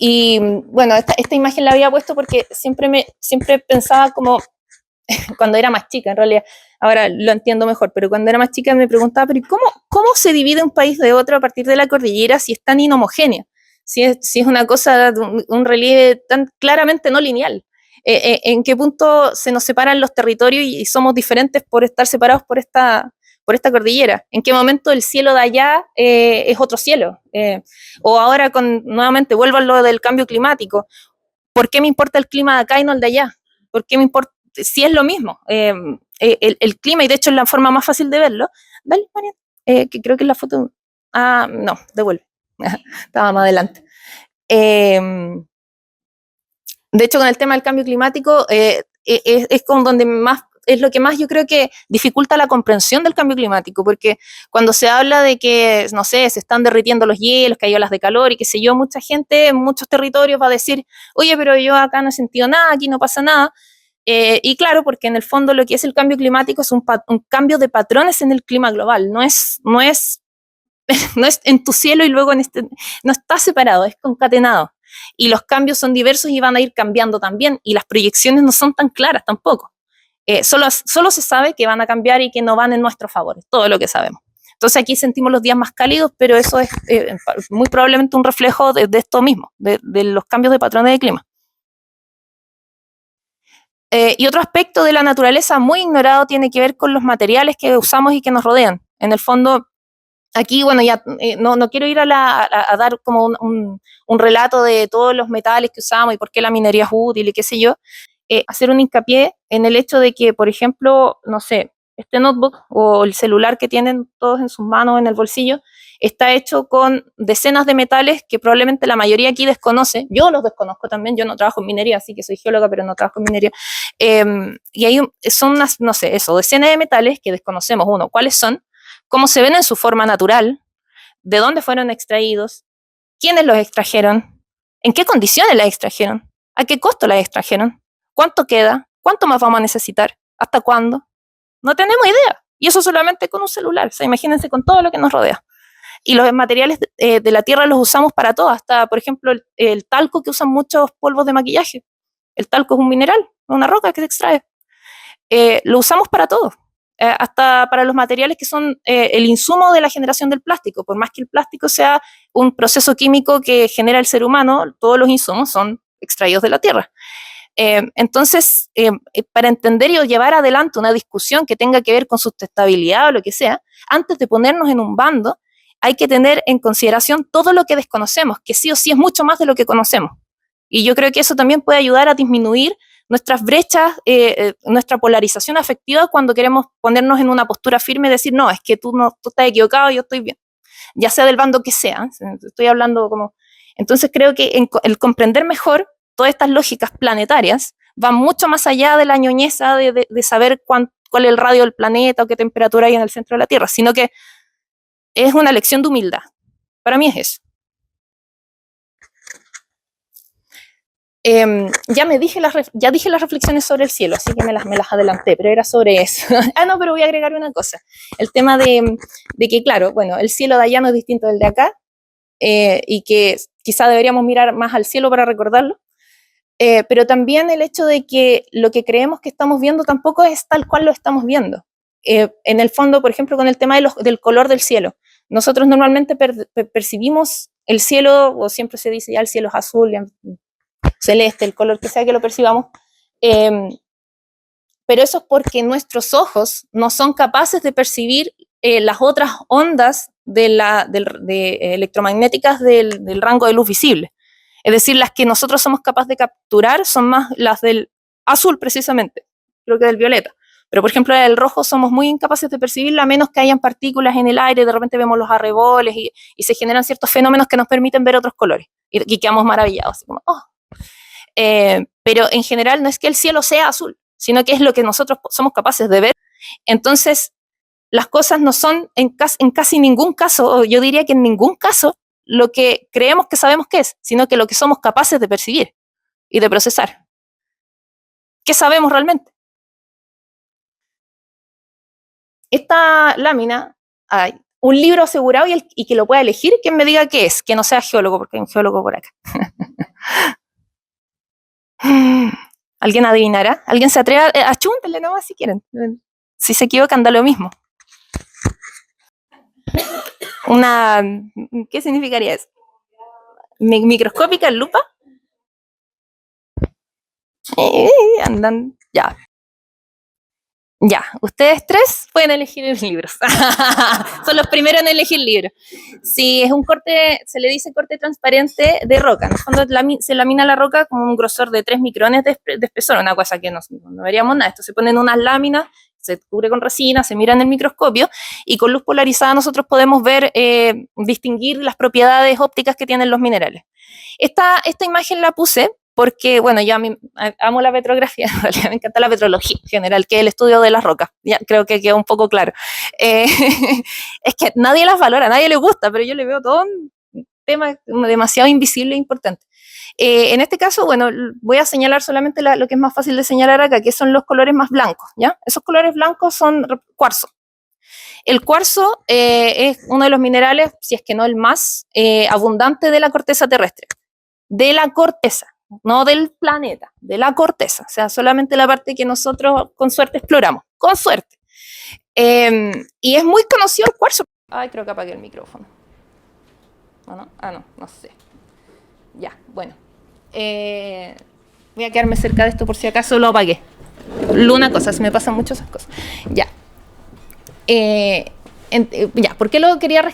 Y bueno, esta imagen la había puesto porque siempre pensaba como, cuando era más chica en realidad, ahora lo entiendo mejor, pero cuando era más chica me preguntaba, pero ¿cómo se divide un país de otro a partir de la cordillera si es tan inhomogénea? Si es una cosa, un relieve tan claramente no lineal. ¿En qué punto se nos separan los territorios y somos diferentes por estar separados por esta cordillera? ¿En qué momento el cielo de allá es otro cielo? O ahora nuevamente vuelvo a lo del cambio climático. ¿Por qué me importa el clima de acá y no el de allá? ¿Por qué me importa? Si es lo mismo. El clima, y de hecho es la forma más fácil de verlo. Dale, María, que creo que es la foto. Ah, no, devuelve. Estaba más adelante. De hecho, con el tema del cambio climático, es con donde más es lo que más yo creo que dificulta la comprensión del cambio climático, porque cuando se habla de que, no sé, se están derritiendo los hielos, que hay olas de calor y qué sé yo, mucha gente en muchos territorios va a decir, oye, pero yo acá no he sentido nada, aquí no pasa nada. Y claro, porque en el fondo lo que es el cambio climático es un cambio de patrones en el clima global, no es no es en tu cielo y luego no está separado, es concatenado. Y los cambios son diversos y van a ir cambiando también, y las proyecciones no son tan claras tampoco. Solo se sabe que van a cambiar y que no van en nuestro favor, es todo lo que sabemos. Entonces aquí sentimos los días más cálidos, pero eso es muy probablemente un reflejo de esto mismo, de los cambios de patrones de clima. Y otro aspecto de la naturaleza muy ignorado tiene que ver con los materiales que usamos y que nos rodean. En el fondo, aquí, bueno, ya no quiero ir a dar como un relato de todos los metales que usamos y por qué la minería es útil y qué sé yo, hacer un hincapié en el hecho de que, por ejemplo, no sé, este notebook o el celular que tienen todos en sus manos, en el bolsillo, está hecho con decenas de metales que probablemente la mayoría aquí desconoce. Yo los desconozco también, yo no trabajo en minería, así que soy geóloga, pero no trabajo en minería. Y ahí son unas, no sé, eso, decenas de metales que desconocemos. Uno, ¿cuáles son? ¿Cómo se ven en su forma natural? ¿De dónde fueron extraídos? ¿Quiénes los extrajeron? ¿En qué condiciones las extrajeron? ¿A qué costo las extrajeron? ¿Cuánto queda? ¿Cuánto más vamos a necesitar? ¿Hasta cuándo? No tenemos idea. Y eso solamente con un celular. O sea, imagínense con todo lo que nos rodea. Y los materiales de la tierra los usamos para todo. Hasta, por ejemplo, el talco que usan muchos polvos de maquillaje. El talco es un mineral, una roca que se extrae. Lo usamos para todo. Hasta para los materiales que son el insumo de la generación del plástico. Por más que el plástico sea un proceso químico que genera el ser humano, todos los insumos son extraídos de la tierra. Entonces, para entender y llevar adelante una discusión que tenga que ver con sustentabilidad o lo que sea, antes de ponernos en un bando, hay que tener en consideración todo lo que desconocemos, que sí o sí es mucho más de lo que conocemos. Y yo creo que eso también puede ayudar a disminuir nuestras brechas, nuestra polarización afectiva cuando queremos ponernos en una postura firme y decir, no, es que tú estás equivocado, yo estoy bien. Ya sea del bando que sea, estoy hablando como... Entonces creo que el comprender mejor todas estas lógicas planetarias va mucho más allá de la ñoñeza de saber cuál es el radio del planeta o qué temperatura hay en el centro de la Tierra, sino que es una lección de humildad. Para mí es eso. Ya dije las reflexiones sobre el cielo, así que me las adelanté, pero era sobre eso. No, pero voy a agregar una cosa. El tema de que, claro, bueno, el cielo de allá no es distinto del de acá, y que quizá deberíamos mirar más al cielo para recordarlo, pero también el hecho de que lo que creemos que estamos viendo tampoco es tal cual lo estamos viendo. En el fondo, por ejemplo, con el tema del color del cielo, nosotros normalmente percibimos el cielo, o siempre se dice ya el cielo es azul, celeste, el color que sea que lo percibamos, pero eso es porque nuestros ojos no son capaces de percibir las otras ondas electromagnéticas del rango de luz visible. Es decir, las que nosotros somos capaces de capturar son más las del azul precisamente, creo que del violeta. Pero, por ejemplo, el rojo somos muy incapaces de percibirla, a menos que hayan partículas en el aire, de repente vemos los arreboles y se generan ciertos fenómenos que nos permiten ver otros colores. Y quedamos maravillados, así como, oh. Pero en general no es que el cielo sea azul, sino que es lo que nosotros somos capaces de ver. Entonces, las cosas no son en casi ningún caso, o yo diría que en ningún caso, lo que creemos que sabemos que es, sino que lo que somos capaces de percibir y de procesar. ¿Qué sabemos realmente? Esta lámina, hay un libro asegurado y que lo pueda elegir quien me diga qué es, que no sea geólogo, porque hay un geólogo por acá. ¿Alguien adivinará? ¿Alguien se atreve a achúntenle nomás si quieren? Si se equivocan, da lo mismo. ¿Qué significaría eso? ¿Microscópica, lupa? Andan, ya. Ya, ustedes tres pueden elegir libros. Son los primeros en elegir libros. Si es un corte, se le dice corte transparente de roca. En el fondo se lamina la roca con un grosor de 3 micrones de espesor, una cosa que no veríamos nada. Esto se ponen unas láminas, se cubre con resina, se mira en el microscopio y con luz polarizada nosotros podemos ver, distinguir las propiedades ópticas que tienen los minerales. Esta imagen la puse porque, bueno, yo amo la petrografía, en realidad me encanta la petrología en general, que es el estudio de las rocas, ya creo que quedó un poco claro. Es que nadie las valora, a nadie le gusta, pero yo le veo todo un tema demasiado invisible e importante. En este caso, bueno, voy a señalar solamente lo que es más fácil de señalar acá, que son los colores más blancos, ¿ya? Esos colores blancos son cuarzo. El cuarzo es uno de los minerales, si es que no el más abundante de la corteza terrestre. De la corteza, no del planeta, de la corteza. O sea, solamente la parte que nosotros con suerte exploramos. Con suerte. Y es muy conocido el cuarzo. Ay, creo que apagué el micrófono. ¿No? Ah, no, no sé. Ya, bueno. Voy a quedarme cerca de esto por si acaso lo apagué. Una cosa, se me pasan mucho esas cosas. Ya. ¿Por qué lo quería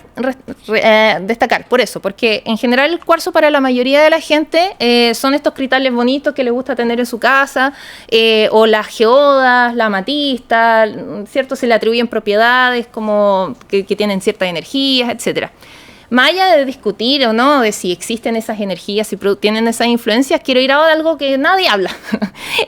destacar? Por eso, porque en general el cuarzo para la mayoría de la gente son estos cristales bonitos que les gusta tener en su casa, o las geodas, la amatista, ¿cierto? Se le atribuyen propiedades como que tienen ciertas energías, etcétera. Más allá de discutir o no, de si existen esas energías, si tienen esas influencias, quiero ir a algo que nadie habla.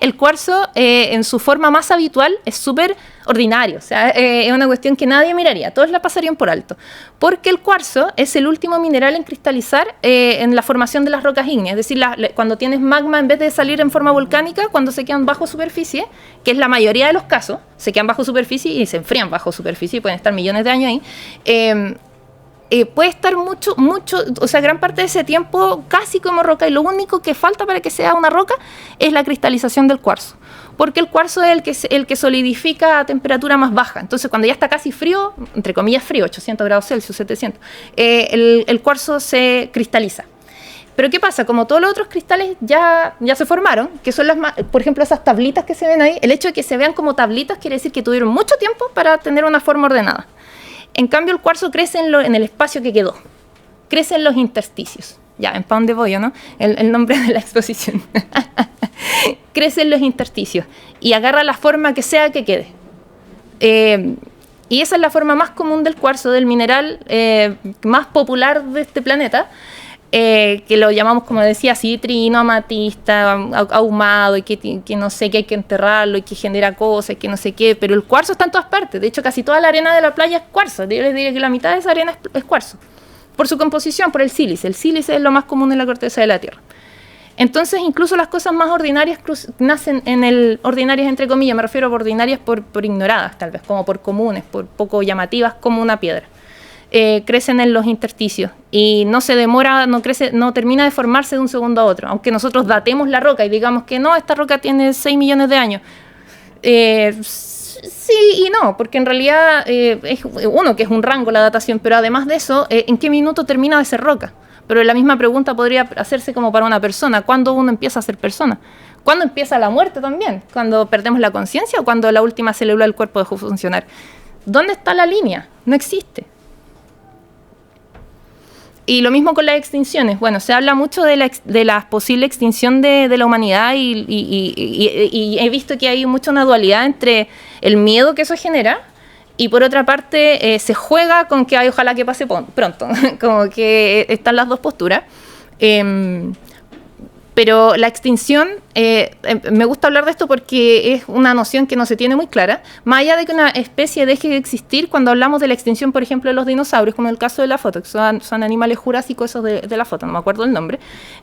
El cuarzo, en su forma más habitual, es súper ordinario. O sea, es una cuestión que nadie miraría. Todos la pasarían por alto. Porque el cuarzo es el último mineral en cristalizar en la formación de las rocas ígneas. Es decir, cuando tienes magma, en vez de salir en forma volcánica, cuando se quedan bajo superficie, que es la mayoría de los casos, se quedan bajo superficie y se enfrían bajo superficie, pueden estar millones de años ahí, puede estar mucho, o sea, gran parte de ese tiempo casi como roca, y lo único que falta para que sea una roca es la cristalización del cuarzo, porque el cuarzo es el que solidifica a temperatura más baja. Entonces, cuando ya está casi frío, entre comillas frío, 800 grados Celsius, 700, el cuarzo se cristaliza. Pero ¿qué pasa? Como todos los otros cristales ya se formaron, que son por ejemplo, esas tablitas que se ven ahí, el hecho de que se vean como tablitas quiere decir que tuvieron mucho tiempo para tener una forma ordenada. En cambio, el cuarzo crece en el espacio que quedó. Crece en los intersticios. Ya, en pan de bollo, ¿no? El nombre de la exposición. Crece en los intersticios y agarra la forma que sea que quede. Y esa es la forma más común del cuarzo, del mineral más popular de este planeta, que lo llamamos, como decía, citrino, amatista, ahumado, y que no sé, que hay que enterrarlo, y que genera cosas, y que no sé qué, pero el cuarzo está en todas partes. De hecho, casi toda la arena de la playa es cuarzo. Yo les diría que la mitad de esa arena es cuarzo, por su composición, por el sílice. El sílice es lo más común en la corteza de la Tierra. Entonces, incluso las cosas más ordinarias nacen ordinarias entre comillas, me refiero a ordinarias por ignoradas, tal vez, como por comunes, por poco llamativas, como una piedra. Crecen en los intersticios y no se demora, no termina de formarse de un segundo a otro, aunque nosotros datemos la roca y digamos que no, esta roca tiene 6 millones de años. Sí y no, porque en realidad es un rango la datación, pero además de eso, ¿en qué minuto termina de ser roca? Pero la misma pregunta podría hacerse como para una persona: ¿cuándo uno empieza a ser persona? ¿Cuándo empieza la muerte también? ¿Cuando perdemos la conciencia o cuando la última célula del cuerpo dejó de funcionar? ¿Dónde está la línea? No existe. Y lo mismo con las extinciones. Bueno, se habla mucho de la posible extinción de la humanidad y he visto que hay mucha una dualidad entre el miedo que eso genera y por otra parte se juega con que ojalá que pase pronto. Como que están las dos posturas. Pero la extinción, me gusta hablar de esto porque es una noción que no se tiene muy clara. Más allá de que una especie deje de existir, cuando hablamos de la extinción, por ejemplo, de los dinosaurios, como en el caso de la foto, que son animales jurásicos esos de la foto, no me acuerdo el nombre,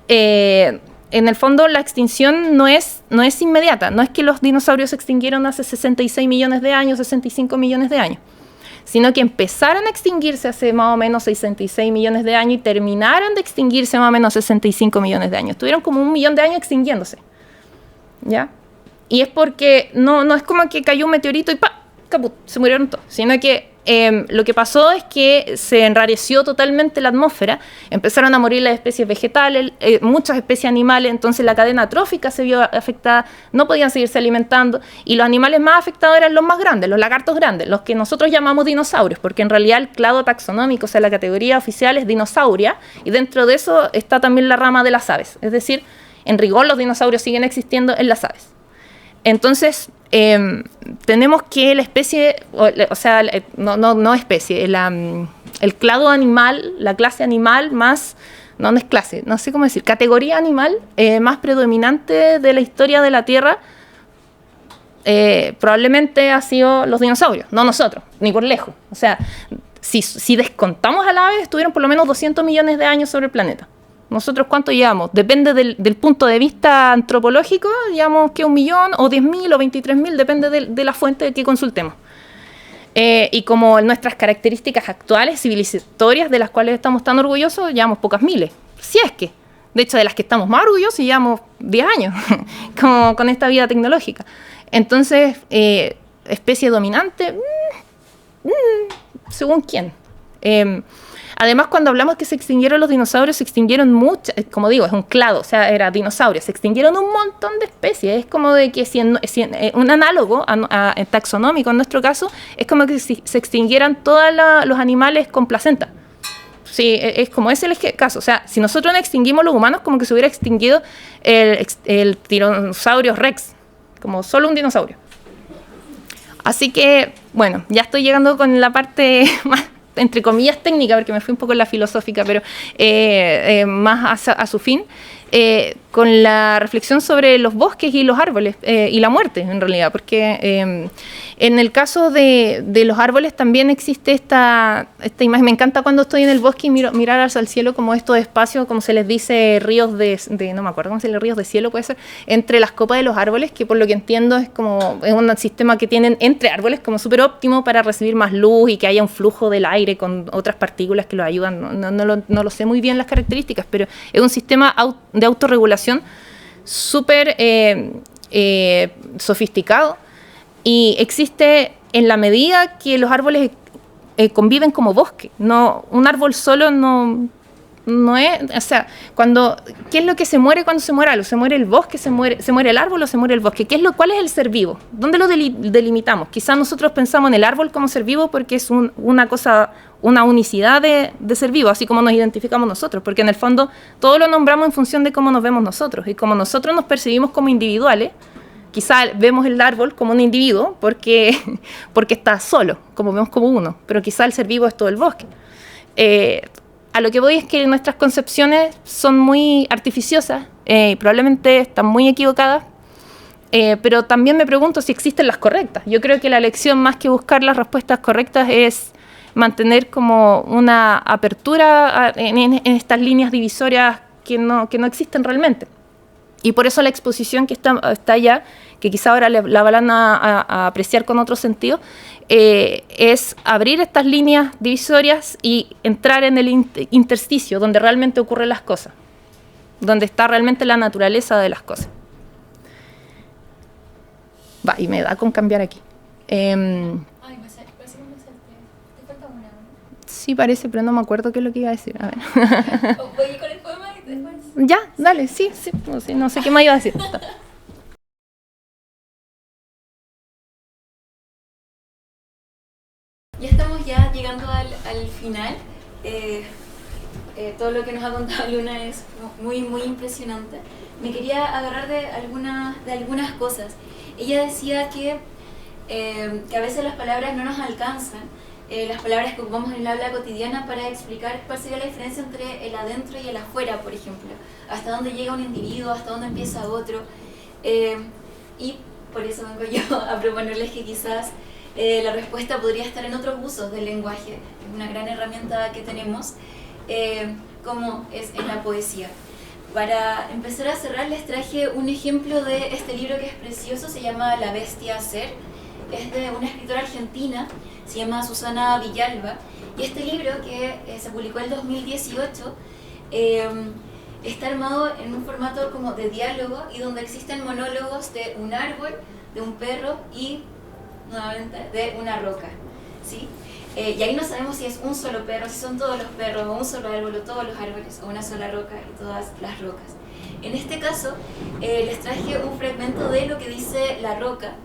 en el fondo la extinción no es inmediata. No es que los dinosaurios se extinguieron hace 66 millones de años, 65 millones de años, sino que empezaron a extinguirse hace más o menos 66 millones de años y terminaron de extinguirse más o menos 65 millones de años. Estuvieron como 1 millón de años extinguiéndose, ¿ya? Y es porque no es como que cayó un meteorito y ¡pa! Caput, se murieron todos, sino que lo que pasó es que se enrareció totalmente la atmósfera, empezaron a morir las especies vegetales, muchas especies animales, entonces la cadena trófica se vio afectada, no podían seguirse alimentando, y los animales más afectados eran los más grandes, los lagartos grandes, los que nosotros llamamos dinosaurios, porque en realidad el clado taxonómico, o sea, la categoría oficial es dinosauria, y dentro de eso está también la rama de las aves, es decir, en rigor los dinosaurios siguen existiendo en las aves. Entonces, tenemos que la especie, o sea, no especie, el clado animal, la clase animal más no es clase, no sé cómo decir, categoría animal más predominante de la historia de la Tierra, probablemente ha sido los dinosaurios, no nosotros, ni por lejos. O sea, si descontamos a las aves, estuvieron por lo menos 200 millones de años sobre el planeta. ¿Nosotros cuánto llevamos? Depende del punto de vista antropológico, llevamos que 1 millón, o 10.000, o 23.000, depende de la fuente que consultemos. Y como nuestras características actuales, civilizatorias, de las cuales estamos tan orgullosos, llevamos pocas miles. Si es que, de hecho, de las que estamos más orgullosos, llevamos 10 años con esta vida tecnológica. Entonces, especie dominante, ¿según quién? Además, cuando hablamos que se extinguieron los dinosaurios, se extinguieron muchas, como digo, es un clado, o sea, era dinosaurios, se extinguieron un montón de especies. Es como de que un análogo taxonómico en nuestro caso, es como que se extinguieran todos los animales con placenta. Sí, es como ese el caso. O sea, si nosotros no extinguimos los humanos, como que se hubiera extinguido el tiranosaurio Rex, como solo un dinosaurio. Así que, bueno, ya estoy llegando con la parte más, entre comillas, técnica, porque me fui un poco en la filosófica, pero más a su fin, con la reflexión sobre los bosques y los árboles, y la muerte, en realidad, porque en el caso de los árboles también existe esta imagen. Me encanta cuando estoy en el bosque y mirar hacia el cielo, como estos espacios, como se les dice, ríos no me acuerdo cómo se les ríos de cielo, puede ser, entre las copas de los árboles, que por lo que entiendo es un sistema que tienen entre árboles como súper óptimo para recibir más luz y que haya un flujo del aire con otras partículas que lo ayudan. No lo sé muy bien las características, pero es un sistema de autorregulación súper sofisticado, y existe en la medida que los árboles conviven como bosque. No, un árbol solo no es, o sea, ¿qué es lo que se muere cuando se muere algo? ¿Se muere el bosque, se muere el árbol o se muere el bosque? ¿Cuál es el ser vivo? ¿Dónde lo delimitamos? Quizás nosotros pensamos en el árbol como ser vivo porque es una unicidad de ser vivo, así como nos identificamos nosotros, porque en el fondo todo lo nombramos en función de cómo nos vemos nosotros, y como nosotros nos percibimos como individuales, quizás vemos el árbol como un individuo porque está solo, como vemos como uno, pero quizás el ser vivo es todo el bosque. A lo que voy es que nuestras concepciones son muy artificiosas, probablemente están muy equivocadas, pero también me pregunto si existen las correctas. Yo creo que la lección, más que buscar las respuestas correctas, es mantener como una apertura en estas líneas divisorias que no existen realmente. Y por eso la exposición que está allá, que quizá ahora la van a apreciar con otro sentido, es abrir estas líneas divisorias y entrar en el intersticio, donde realmente ocurren las cosas, donde está realmente la naturaleza de las cosas. Y me da con cambiar aquí. Sí, parece, pero no me acuerdo qué es lo que iba a decir. A ver. Voy con el poema y después. Ya, dale, sí. No sé qué más iba a decir. Ya estamos llegando al final. Todo lo que nos ha contado Luna es muy, muy impresionante. Me quería agarrar de algunas cosas. Ella decía que a veces las palabras no nos alcanzan, las palabras que ocupamos en el habla cotidiana, para explicar cuál sería la diferencia entre el adentro y el afuera, por ejemplo. Hasta dónde llega un individuo, hasta dónde empieza otro. Y por eso vengo yo a proponerles que quizás la respuesta podría estar en otros usos del lenguaje. Es una gran herramienta que tenemos, como es en la poesía. Para empezar a cerrar, les traje un ejemplo de este libro que es precioso, se llama La bestia ser. Es de una escritora argentina, se llama Susana Villalba, y este libro, que se publicó en 2018, está armado en un formato como de diálogo, y donde existen monólogos de un árbol, de un perro y, nuevamente, de una roca, ¿sí? Y ahí no sabemos si es un solo perro, si son todos los perros, o un solo árbol, o todos los árboles, o una sola roca y todas las rocas. En este caso, les traje un fragmento de lo que dice la roca,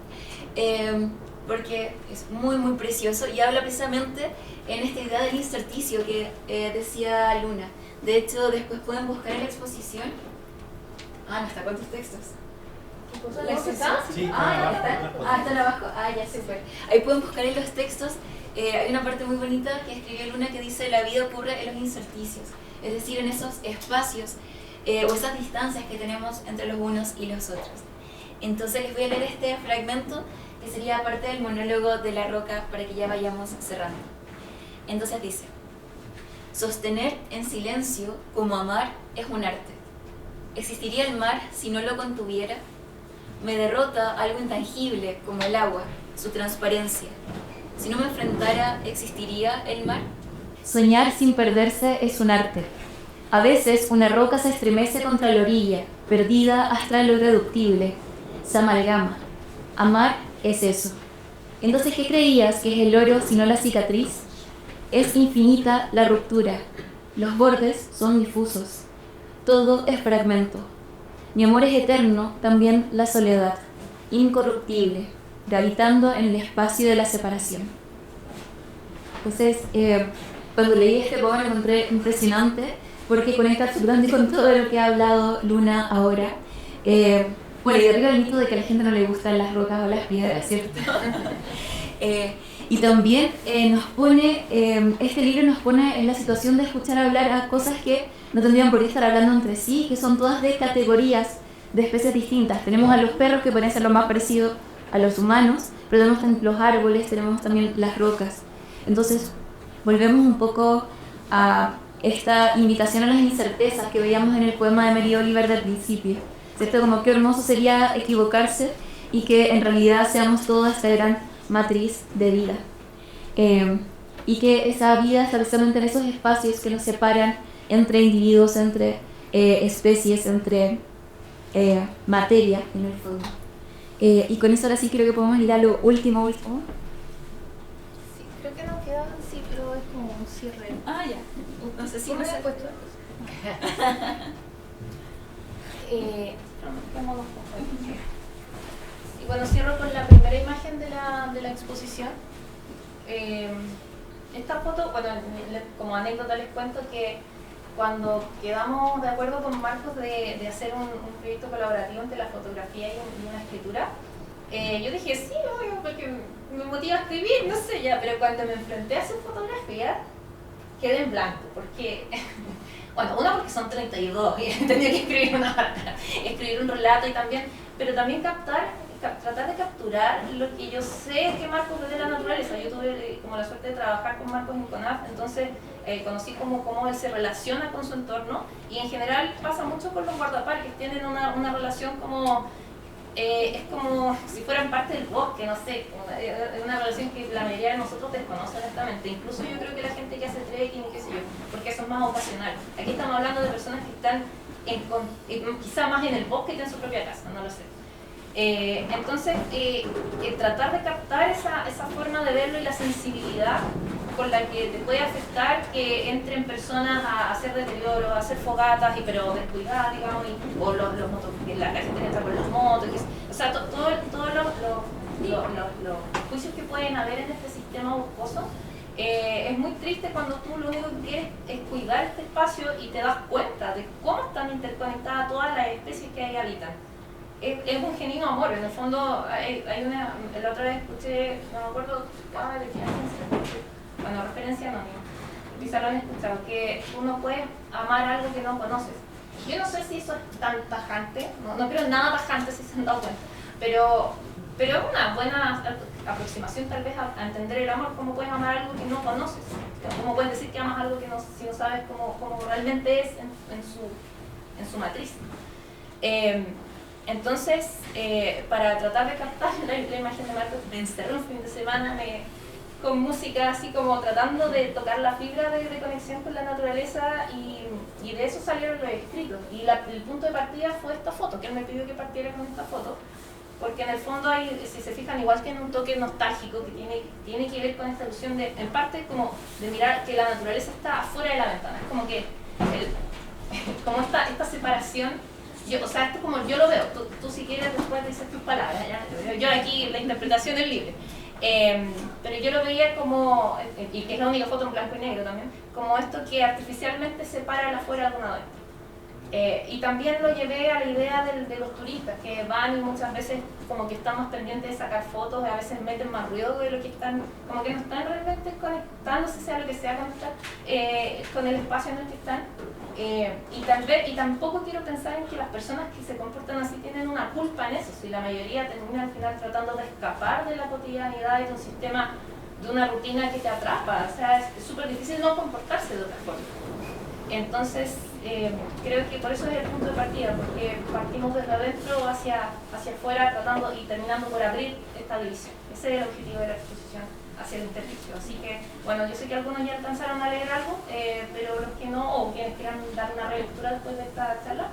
porque es muy, muy precioso, y habla precisamente en esta idea del inserticio que decía Luna. De hecho, después pueden buscar en la exposición. No está con tus textos. ¿La exposición? Sí, están abajo. Ya, súper. Ahí pueden buscar en los textos. Hay una parte muy bonita que escribió Luna que dice: la vida ocurre en los inserticios. es decir, en esos espacios o esas distancias que tenemos entre los unos y los otros. Entonces les voy a leer este fragmento que sería parte del monólogo de La Roca para que ya vayamos cerrando. Entonces dice: sostener en silencio como amar es un arte. ¿Existiría el mar si no lo contuviera? Me derrota algo intangible como el agua, su transparencia. Si no me enfrentara, ¿existiría el mar? Soñar sin perderse es un arte. A veces una roca se estremece contra la orilla, perdida hasta lo irreductible. Se amalgama. Amar es eso. Entonces, ¿qué creías que es el oro sino la cicatriz? Es infinita la ruptura. Los bordes son difusos. Todo es fragmento. Mi amor es eterno, también la soledad, incorruptible, gravitando en el espacio de la separación. Entonces, cuando leí este poema lo encontré impresionante porque conecta absolutamente con todo lo que ha hablado Luna ahora. Bueno, y de arriba el mito de que a la gente no le gustan las rocas o las piedras, ¿cierto? Y también este libro nos pone en la situación de escuchar hablar a cosas que no tendrían por qué estar hablando entre sí, que son todas de categorías de especies distintas. Tenemos a los perros, que pueden ser lo más parecido a los humanos, pero tenemos también los árboles, tenemos también las rocas. Entonces, volvemos un poco a esta invitación a las incertezas que veíamos en el poema de Mary Oliver del principio, ¿cierto? Como qué hermoso sería equivocarse y que en realidad seamos toda esta gran matriz de vida. Y que esa vida, especialmente en esos espacios que nos separan entre individuos, entre especies, entre materia, en el fondo. Y con eso ahora sí creo que podemos ir a lo último. Sí, creo que nos queda así, pero es como un cierre. Ah, ya. No sé si me he puesto. Y bueno, cierro con la primera imagen de la exposición. Esta foto, bueno, como anécdota les cuento que cuando quedamos de acuerdo con Marcos de hacer un proyecto colaborativo entre la fotografía y una escritura, yo dije, sí, obvio, porque me motiva a escribir, no sé ya, pero cuando me enfrenté a su fotografía, quedé en blanco, porque, bueno, una porque son 32 y tenía que escribir un relato y también, pero también tratar de capturar lo que yo sé que Marcos ve de la naturaleza. Yo tuve como la suerte de trabajar con Marcos en CONAF, entonces conocí cómo él se relaciona con su entorno, y en general pasa mucho con los guardaparques, tienen una relación como, es como si fueran parte del bosque, no sé, una relación que la mayoría de nosotros desconoce honestamente, incluso yo creo que la gente que hace trekking, qué sé yo, porque eso es más ocasional. Aquí estamos hablando de personas que están quizá más en el bosque que en su propia casa, no lo sé. Entonces, tratar de captar esa forma de verlo y la sensibilidad con la que te puede afectar que entren personas a hacer deterioro, a hacer fogatas, pero descuidadas, digamos, o los motos, que la gente entra con las motos, o sea, todos los juicios que pueden haber en este sistema boscoso. Es muy triste cuando tú lo único que quieres es cuidar este espacio y te das cuenta de cómo están interconectadas todas las especies que ahí habitan. Es un genuino amor, en el fondo la otra vez escuché, no me acuerdo, de quién, bueno, referencia anónima, quizá lo han escuchado, que uno puede amar algo que no conoces. Yo no sé si eso es tan tajante, no creo nada tajante si se han dado cuenta, pero es una buena aproximación tal vez a entender el amor, cómo puedes amar algo que no conoces, cómo puedes decir que amas algo que si no sabes cómo realmente es en su matriz. Entonces, para tratar de captar la imagen de Marcos, me encerré un fin de semana con música así como tratando de tocar la fibra de conexión con la naturaleza, y de eso salieron los escritos. Y el punto de partida fue esta foto, que él me pidió que partiera con esta foto, porque en el fondo hay, si se fijan, igual que en un toque nostálgico que tiene que ver con esta ilusión en parte como de mirar que la naturaleza está afuera de la ventana. Es como que como esta separación. O sea, esto como yo lo veo, tú si quieres después dices tus palabras, ¿ya? Yo aquí la interpretación es libre, pero yo lo veía como, y que es la única foto en blanco y negro también, como esto que artificialmente separa el afuera de una adentro. Y también lo llevé a la idea de los turistas que van y muchas veces como que están más pendientes de sacar fotos, a veces meten más ruido de lo que están, como que no están realmente conectándose, sea lo que sea conectar, con el espacio en el que están. Y tampoco quiero pensar en que las personas que se comportan así tienen una culpa en eso, si la mayoría termina al final tratando de escapar de la cotidianidad y de un sistema, de una rutina que te atrapa, o sea, es súper difícil no comportarse de otra forma. Entonces, creo que por eso es el punto de partida, porque partimos desde adentro hacia afuera, tratando y terminando por abrir esta división. Ese es el objetivo de la exposición hacia el interjuicio. Así que, bueno, yo sé que algunos ya alcanzaron a leer algo, pero los que no, o quienes quieran dar una relectura después de esta charla,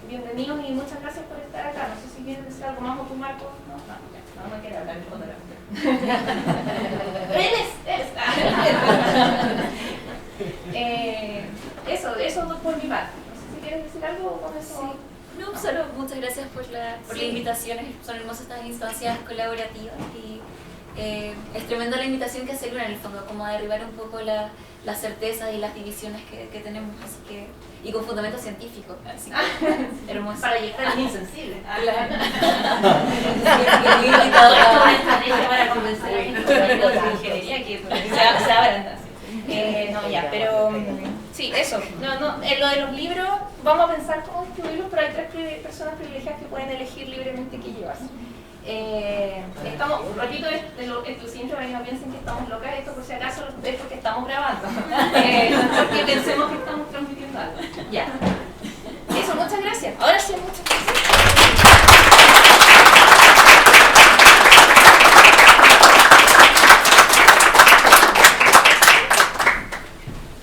bienvenidos y muchas gracias por estar acá. No sé si quieren decir algo más o tú, Marco. No quiere hablar. Eso por mi parte. No sé si quieres decir algo con eso. Sí. No, solo muchas gracias por la invitación. Son hermosas estas instancias colaborativas y es tremenda la invitación que hace Luna en el fondo, como a derribar un poco las certezas y las divisiones que tenemos, así que, y con fundamento científico, así que hermoso. Para llegar al insensible. Una estrategia para convencer a la ingeniería que se abran así. No, ya, pero sí, eso. Lo de los libros, vamos a pensar cómo distribuirlos, pero hay 3 personas privilegiadas que pueden elegir libremente qué llevarse. Repito, lo exclusivo para que no piensen que estamos locas, esto por si acaso es porque estamos grabando, porque pensemos que estamos